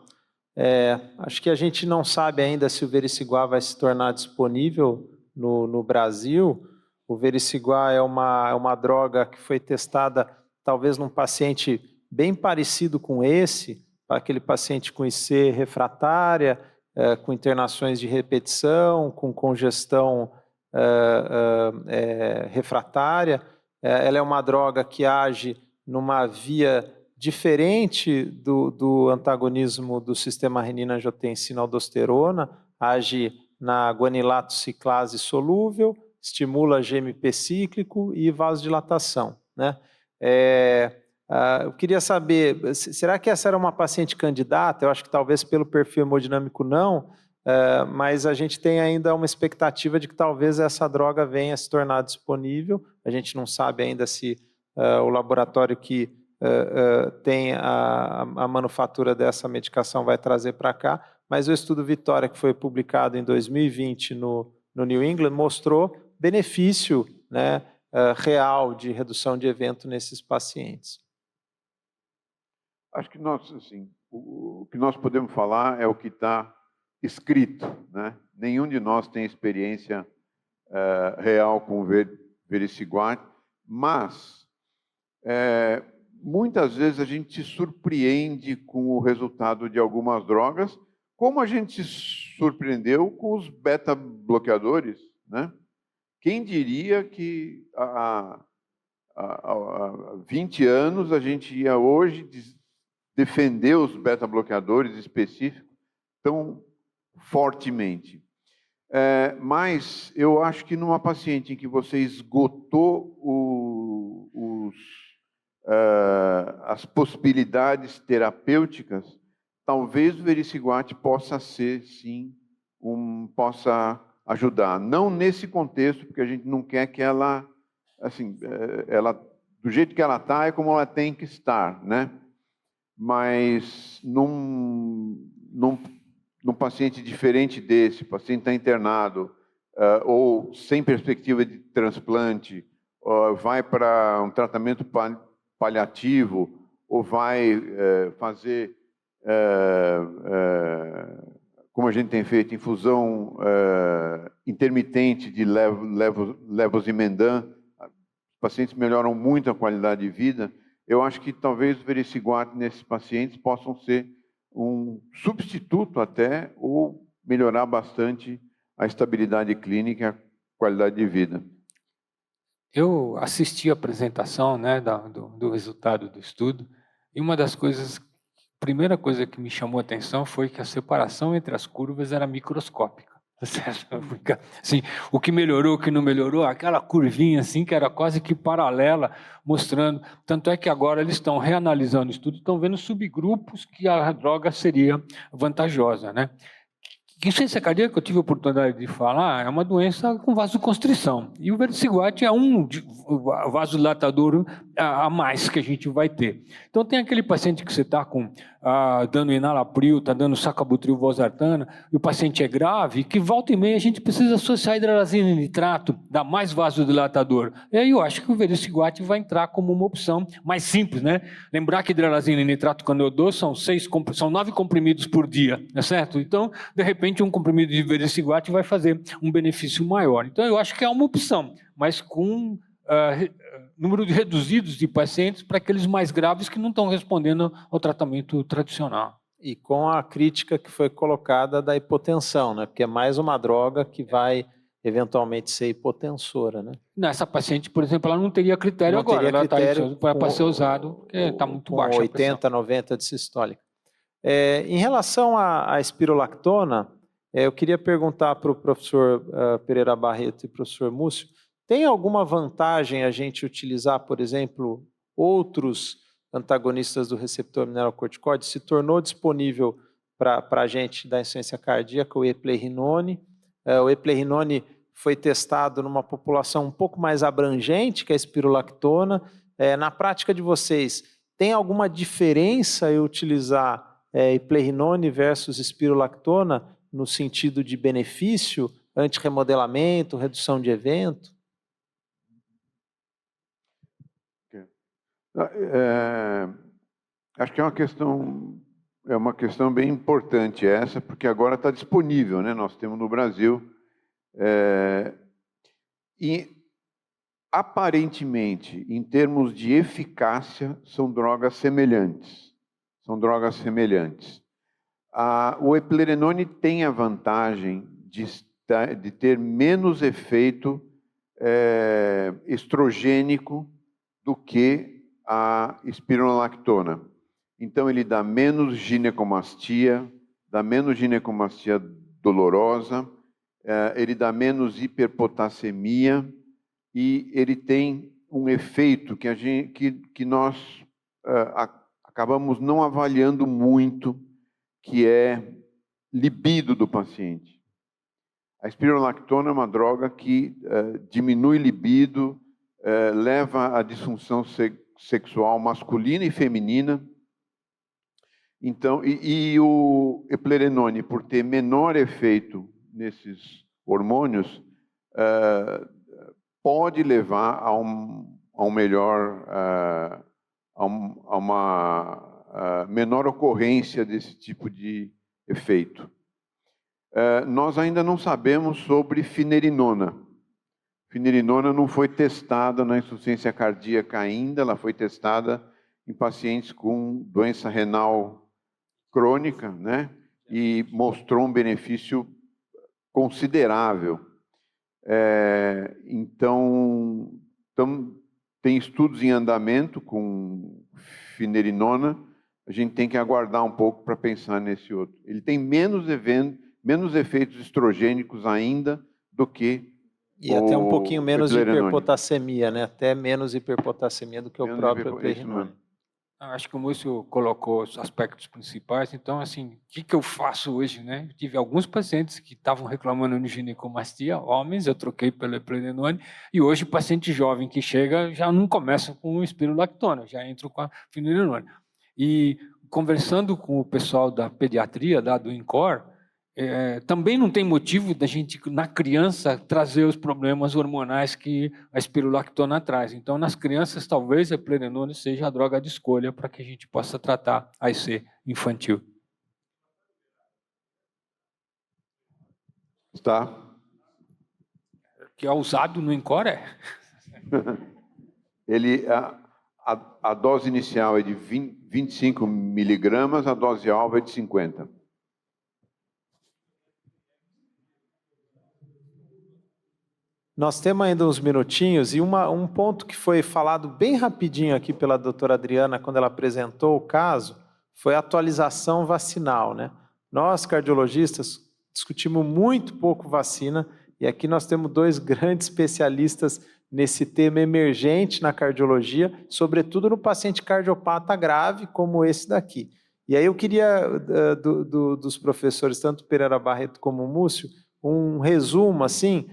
Acho que a gente não sabe ainda se o vericiguar vai se tornar disponível no Brasil. O vericiguar é uma droga que foi testada talvez num paciente bem parecido com esse, para aquele paciente com IC refratária, com internações de repetição, com congestão refratária. Ela é uma droga que age numa via diferente do antagonismo do sistema renina-angiotensina-aldosterona, age na guanilato ciclase solúvel, estimula GMP cíclico e vasodilatação, né? Eu queria saber, será que essa era uma paciente candidata? Eu acho que talvez pelo perfil hemodinâmico não, mas a gente tem ainda uma expectativa de que talvez essa droga venha a se tornar disponível. A gente não sabe ainda se o laboratório que tem a manufatura dessa medicação vai trazer para cá, mas o estudo Vitória, que foi publicado em 2020 no New England, mostrou benefício, né, real de redução de evento nesses pacientes. Acho que nós, assim, o que nós podemos falar é o que está escrito, né? Nenhum de nós tem experiência real com o vericiguat, mas muitas vezes a gente se surpreende com o resultado de algumas drogas, como a gente se surpreendeu com os beta-bloqueadores, né? Quem diria que há 20 anos a gente ia hoje defender os beta-bloqueadores específicos tão fortemente. Mas eu acho que numa paciente em que você esgotou as possibilidades terapêuticas, talvez o vericiguat possa ser, sim, possa ajudar. Não nesse contexto, porque a gente não quer que ela, assim, do jeito que ela está, é como ela tem que estar, né? Mas num paciente diferente desse, o paciente está internado, ou sem perspectiva de transplante, vai para um tratamento paliativo, ou vai fazer, como a gente tem feito, infusão intermitente de levosimendan, os pacientes melhoram muito a qualidade de vida. Eu acho que talvez o vericiguat nesses pacientes possam ser um substituto até, ou melhorar bastante a estabilidade clínica e a qualidade de vida. Eu assisti a apresentação, né, do resultado do estudo, e uma das coisas, a primeira coisa que me chamou a atenção foi que a separação entre as curvas era microscópica. Assim, o que melhorou, o que não melhorou, aquela curvinha assim que era quase que paralela, mostrando. Tanto é que agora eles estão reanalisando o estudo, estão vendo subgrupos que a droga seria vantajosa, né? Insuficiência cardíaca, eu tive a oportunidade de falar, é uma doença com vasoconstrição. E o vericiguat é um vasodilatador a mais que a gente vai ter. Então, tem aquele paciente que você está dando enalapril, está dando sacubitril valsartana, e o paciente é grave, que volta e meia a gente precisa associar a hidralazina e nitrato, dar mais vasodilatador. E aí eu acho que o vericiguat vai entrar como uma opção mais simples, né? Lembrar que hidralazina e nitrato, quando eu dou, são 9 comprimidos por dia, não é certo? Então, de repente, um comprimido de vericiguat vai fazer um benefício maior. Então, eu acho que é uma opção, mas com número reduzidos de pacientes para aqueles mais graves que não estão respondendo ao tratamento tradicional. E com a crítica que foi colocada da hipotensão, né? Porque é mais uma droga que vai eventualmente ser hipotensora, né? Nessa paciente, por exemplo, ela não teria critério não agora, teria critério para ser usado, porque está muito baixa 80, 90 de sistólica. Em relação à espirolactona, eu queria perguntar para o professor Pereira Barreto e professor Múcio, tem alguma vantagem a gente utilizar, por exemplo, outros antagonistas do receptor mineralocorticoide? Se tornou disponível para a gente da insuficiência cardíaca o eplerenone. O eplerenone foi testado numa população um pouco mais abrangente que a espirolactona. Na prática de vocês, tem alguma diferença em utilizar eplerenone versus espirolactona no sentido de benefício, antirremodelamento, redução de evento? Acho que é uma questão bem importante essa, porque agora está disponível, né? Nós temos no Brasil. E, aparentemente, em termos de eficácia, são drogas semelhantes. O eplerenone tem a vantagem de ter menos efeito estrogênico do que a espironolactona. Então, ele dá menos ginecomastia dolorosa, ele dá menos hiperpotassemia e ele tem um efeito que nós acabamos não avaliando muito, que é libido do paciente. A espironolactona é uma droga que diminui libido, leva à disfunção sexual masculina e feminina. Então, e o eplerenone, por ter menor efeito nesses hormônios, pode levar a uma menor ocorrência desse tipo de efeito. Nós ainda não sabemos sobre finerinona. Finerinona não foi testada na insuficiência cardíaca ainda, ela foi testada em pacientes com doença renal crônica, né? E mostrou um benefício considerável. Então, tem estudos em andamento com finerinona, a gente tem que aguardar um pouco para pensar nesse outro. Ele tem menos efeitos estrogênicos ainda do que e até um pouquinho menos de hiperpotassemia, né? Até menos hiperpotassemia do que o próprio eplerenone. Acho que o Múcio colocou os aspectos principais. Então, assim, o que eu faço hoje, né? Eu tive alguns pacientes que estavam reclamando de ginecomastia, homens, eu troquei pelo eplerenone, e hoje o paciente jovem que chega já não começa com espironolactona, já entra com a finerinone. E conversando com o pessoal da pediatria, lá do INCOR, também não tem motivo da gente, na criança, trazer os problemas hormonais que a espironolactona traz. Então, nas crianças, talvez a eplerenone seja a droga de escolha para que a gente possa tratar a AIC infantil. Tá. Que é usado no INCOR, a dose inicial é de 25 miligramas, a dose alvo é de 50. Nós temos ainda uns minutinhos e um ponto que foi falado bem rapidinho aqui pela doutora Adriana quando ela apresentou o caso foi a atualização vacinal, né? Nós, cardiologistas, discutimos muito pouco vacina e aqui nós temos dois grandes especialistas nesse tema emergente na cardiologia, sobretudo no paciente cardiopata grave como esse daqui. E aí eu queria, dos professores, tanto Pereira Barreto como o Múcio, um resumo assim,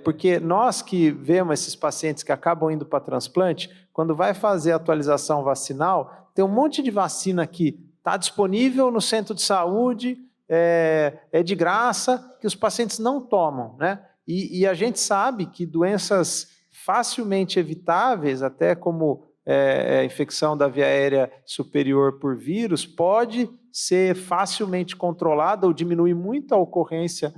porque nós que vemos esses pacientes que acabam indo para transplante, quando vai fazer a atualização vacinal, tem um monte de vacina que está disponível no centro de saúde, é de graça, que os pacientes não tomam, né? E a gente sabe que doenças facilmente evitáveis, até como a infecção da via aérea superior por vírus, pode ser facilmente controlada ou diminuir muito a ocorrência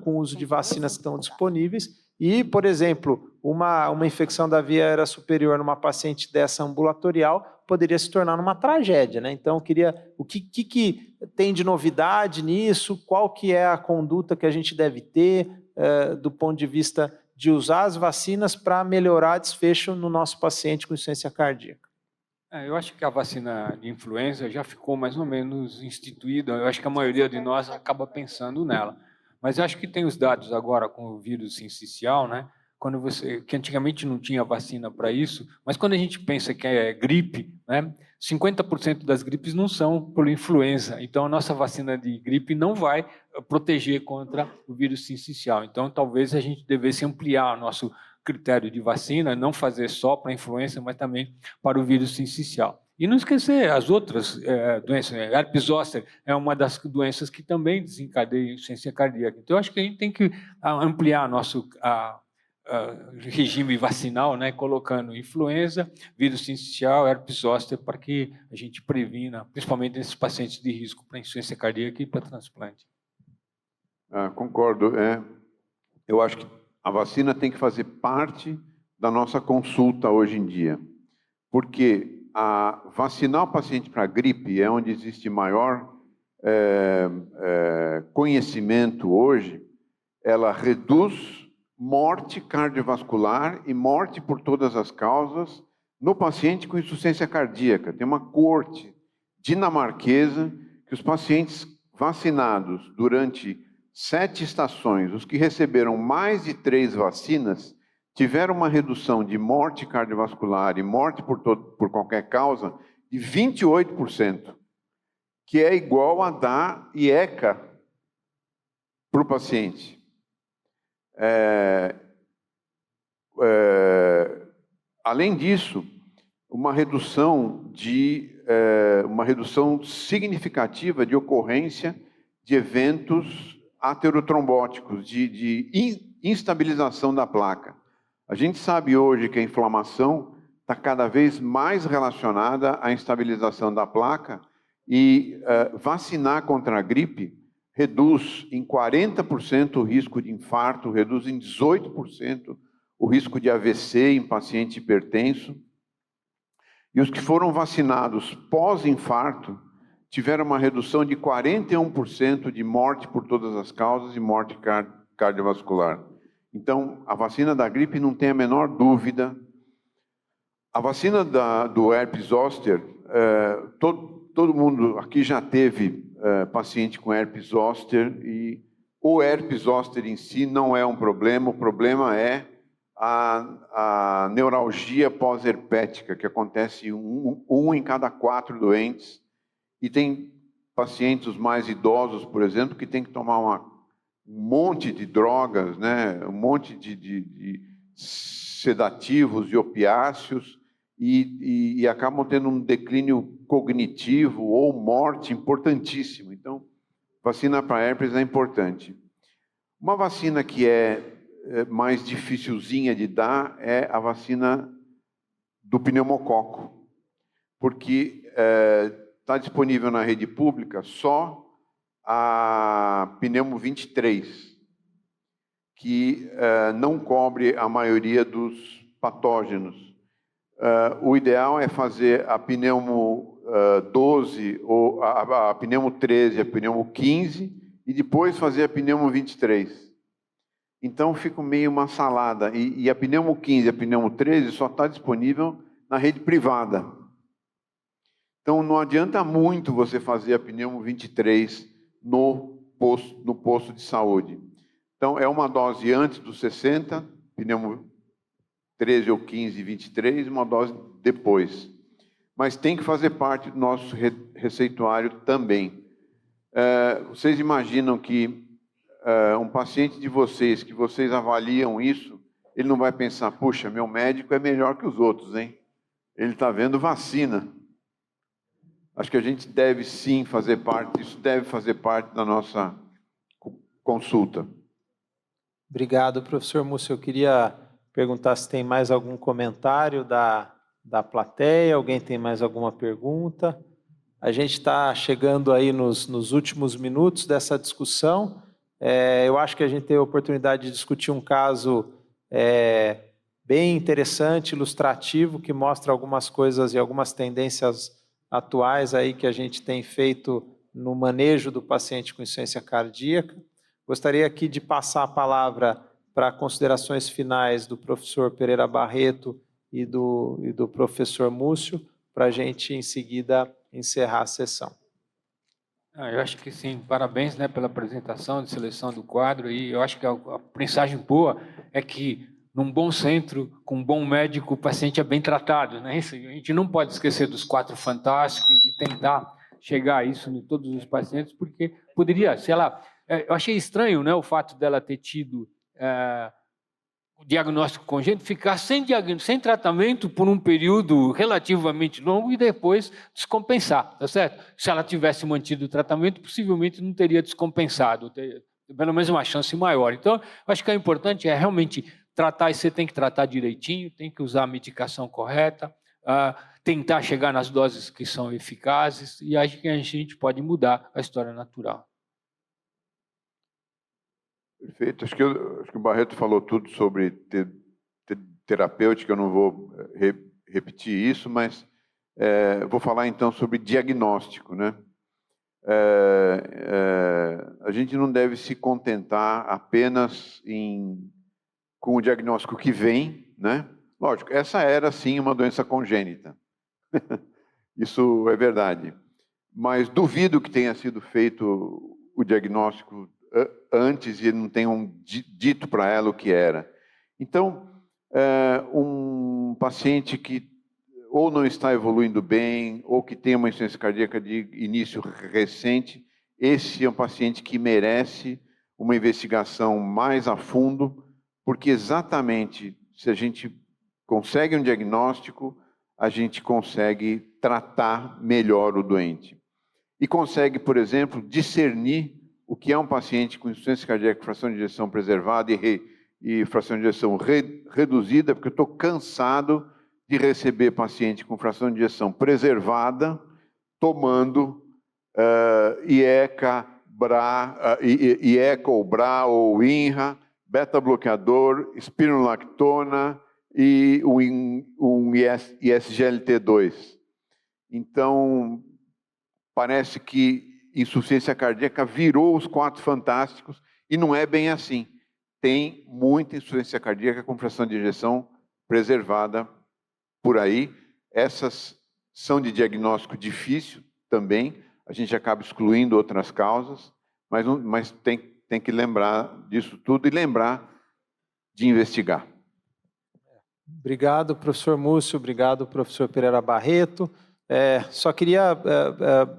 com o uso de vacinas que estão disponíveis. E, por exemplo, uma infecção da via aérea superior numa paciente dessa ambulatorial poderia se tornar uma tragédia, né? Então, eu queria... O que tem de novidade nisso? Qual que é a conduta que a gente deve ter do ponto de vista de usar as vacinas para melhorar desfecho no nosso paciente com insuficiência cardíaca? Eu acho que a vacina de influenza já ficou mais ou menos instituída. Eu acho que a maioria de nós acaba pensando nela. Mas acho que tem os dados agora com o vírus sincicial, né? Que antigamente não tinha vacina para isso, mas quando a gente pensa que é gripe, né? 50% das gripes não são por influenza. Então, a nossa vacina de gripe não vai proteger contra o vírus sincicial. Então, talvez a gente devesse ampliar o nosso critério de vacina, não fazer só para a influenza, mas também para o vírus sincicial. E não esquecer as outras doenças. Herpes zoster é uma das doenças que também desencadeia insuficiência cardíaca. Então, acho que a gente tem que ampliar nosso regime vacinal, né, colocando influenza, vírus sincicial, herpes zoster, para que a gente previna, principalmente nesses pacientes de risco para insuficiência cardíaca e para transplante. Concordo. Eu acho que a vacina tem que fazer parte da nossa consulta hoje em dia, porque vacinar o paciente para gripe é onde existe maior conhecimento hoje. Ela reduz morte cardiovascular e morte por todas as causas no paciente com insuficiência cardíaca. Tem uma corte dinamarquesa que os pacientes vacinados durante 7 estações, os que receberam mais de 3 vacinas, tiveram uma redução de morte cardiovascular e morte por qualquer causa de 28%, que é igual a dar IECA para o paciente. Além disso, uma redução significativa de ocorrência de eventos aterotrombóticos, de instabilização da placa. A gente sabe hoje que a inflamação está cada vez mais relacionada à instabilização da placa e vacinar contra a gripe reduz em 40% o risco de infarto, reduz em 18% o risco de AVC em paciente hipertenso. E os que foram vacinados pós-infarto tiveram uma redução de 41% de morte por todas as causas e morte cardiovascular. Então, a vacina da gripe não tem a menor dúvida. A vacina do herpes zoster, todo mundo aqui já teve paciente com herpes zoster, e o herpes zoster em si não é um problema, o problema é a neuralgia pós-herpética, que acontece um em cada 4 doentes, e tem pacientes mais idosos, por exemplo, que tem que tomar um monte de drogas, né? Um monte de sedativos e opiáceos, e acabam tendo um declínio cognitivo ou morte importantíssimo. Então, vacina para herpes é importante. Uma vacina que é mais dificilzinha de dar é a vacina do pneumococo, porque está disponível na rede pública só a pneumo 23, que não cobre a maioria dos patógenos. O ideal é fazer a pneumo 12, ou a pneumo 13, a pneumo 15, e depois fazer a pneumo 23. Então fica meio uma salada. E a pneumo 15 e a pneumo 13 só está disponível na rede privada. Então não adianta muito você fazer a pneumo 23 no posto de saúde. Então é uma dose antes dos 60, pneumo 13 ou 15 e 23, uma dose depois. Mas tem que fazer parte do nosso receituário também. Vocês imaginam que um paciente de vocês, que vocês avaliam isso, ele não vai pensar, puxa, meu médico é melhor que os outros, hein? Ele está vendo vacina. Acho que a gente deve sim fazer parte, isso deve fazer parte da nossa consulta. Obrigado, professor Múcio. Eu queria perguntar se tem mais algum comentário da plateia, alguém tem mais alguma pergunta? A gente está chegando aí nos últimos minutos dessa discussão. Eu acho que a gente teve a oportunidade de discutir um caso bem interessante, ilustrativo, que mostra algumas coisas e algumas tendências atuais aí que a gente tem feito no manejo do paciente com insuficiência cardíaca. Gostaria aqui de passar a palavra para considerações finais do professor Pereira Barreto e do professor Múcio, para a gente, em seguida, encerrar a sessão. Eu acho que sim, parabéns, né, pela apresentação de seleção do quadro, e eu acho que a mensagem boa é que num bom centro, com um bom médico, o paciente é bem tratado, né? Isso, a gente não pode esquecer dos 4 fantásticos e tentar chegar a isso em todos os pacientes, porque poderia, sei lá, eu achei estranho, né, o fato dela ter tido o diagnóstico congênito, ficar sem tratamento por um período relativamente longo e depois descompensar, tá certo? Se ela tivesse mantido o tratamento, possivelmente não teria descompensado, teria pelo menos uma chance maior. Então, acho que o importante é realmente tratar, e você tem que tratar direitinho, tem que usar a medicação correta, tentar chegar nas doses que são eficazes, e acho que a gente pode mudar a história natural. Perfeito. Acho que o Barreto falou tudo sobre terapêutica, eu não vou repetir isso, mas vou falar então sobre diagnóstico, né? A gente não deve se contentar apenas com o diagnóstico que vem, né? Lógico, essa era sim uma doença congênita. Isso é verdade. Mas duvido que tenha sido feito o diagnóstico antes e não tenham dito para ela o que era. Então, um paciente que ou não está evoluindo bem, ou que tem uma insuficiência cardíaca de início recente, esse é um paciente que merece uma investigação mais a fundo, porque exatamente se a gente consegue um diagnóstico, a gente consegue tratar melhor o doente. E consegue, por exemplo, discernir o que é um paciente com insuficiência cardíaca com fração de ejeção preservada e fração de ejeção reduzida, porque eu estou cansado de receber paciente com fração de ejeção preservada, tomando IECA, ou BRA, ou INRA, beta-bloqueador, espironolactona e um ISGLT2. Então, parece que insuficiência cardíaca virou os 4 fantásticos, e não é bem assim. Tem muita insuficiência cardíaca com fração de ejeção preservada por aí. Essas são de diagnóstico difícil também, a gente acaba excluindo outras causas, mas tem que lembrar disso tudo e lembrar de investigar. Obrigado, professor Múcio, obrigado, professor Pereira Barreto. Só queria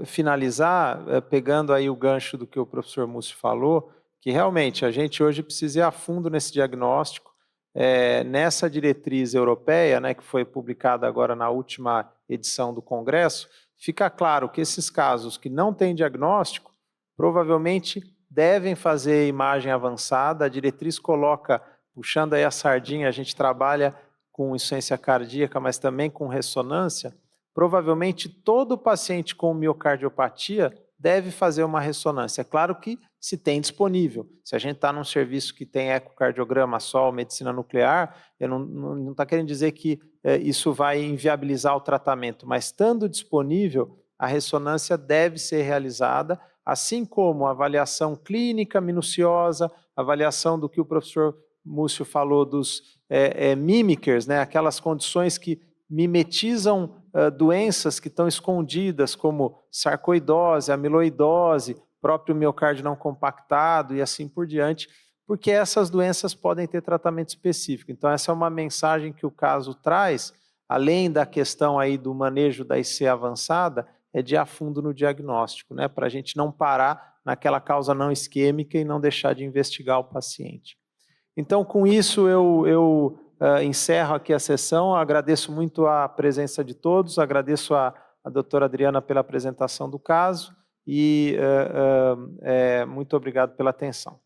finalizar pegando aí o gancho do que o professor Múcio falou, que realmente a gente hoje precisa ir a fundo nesse diagnóstico. Nessa diretriz europeia, né, que foi publicada agora na última edição do Congresso, fica claro que esses casos que não têm diagnóstico, provavelmente devem fazer imagem avançada. A diretriz coloca, puxando aí a sardinha, a gente trabalha com insuficiência cardíaca, mas também com ressonância. Provavelmente todo paciente com miocardiopatia deve fazer uma ressonância. É claro que se tem disponível. Se a gente está num serviço que tem ecocardiograma só, medicina nuclear, eu não está querendo dizer que isso vai inviabilizar o tratamento, mas estando disponível, a ressonância deve ser realizada, assim como a avaliação clínica minuciosa, avaliação do que o professor Múcio falou dos mimickers, né, aquelas condições que mimetizam doenças que estão escondidas, como sarcoidose, amiloidose, próprio miocárdio não compactado e assim por diante, porque essas doenças podem ter tratamento específico. Então essa é uma mensagem que o caso traz, além da questão aí do manejo da IC avançada, é de ir a fundo no diagnóstico, né, para a gente não parar naquela causa não isquêmica e não deixar de investigar o paciente. Então, com isso, eu encerro aqui a sessão, agradeço muito a presença de todos, agradeço a doutora Adriana pela apresentação do caso e muito obrigado pela atenção.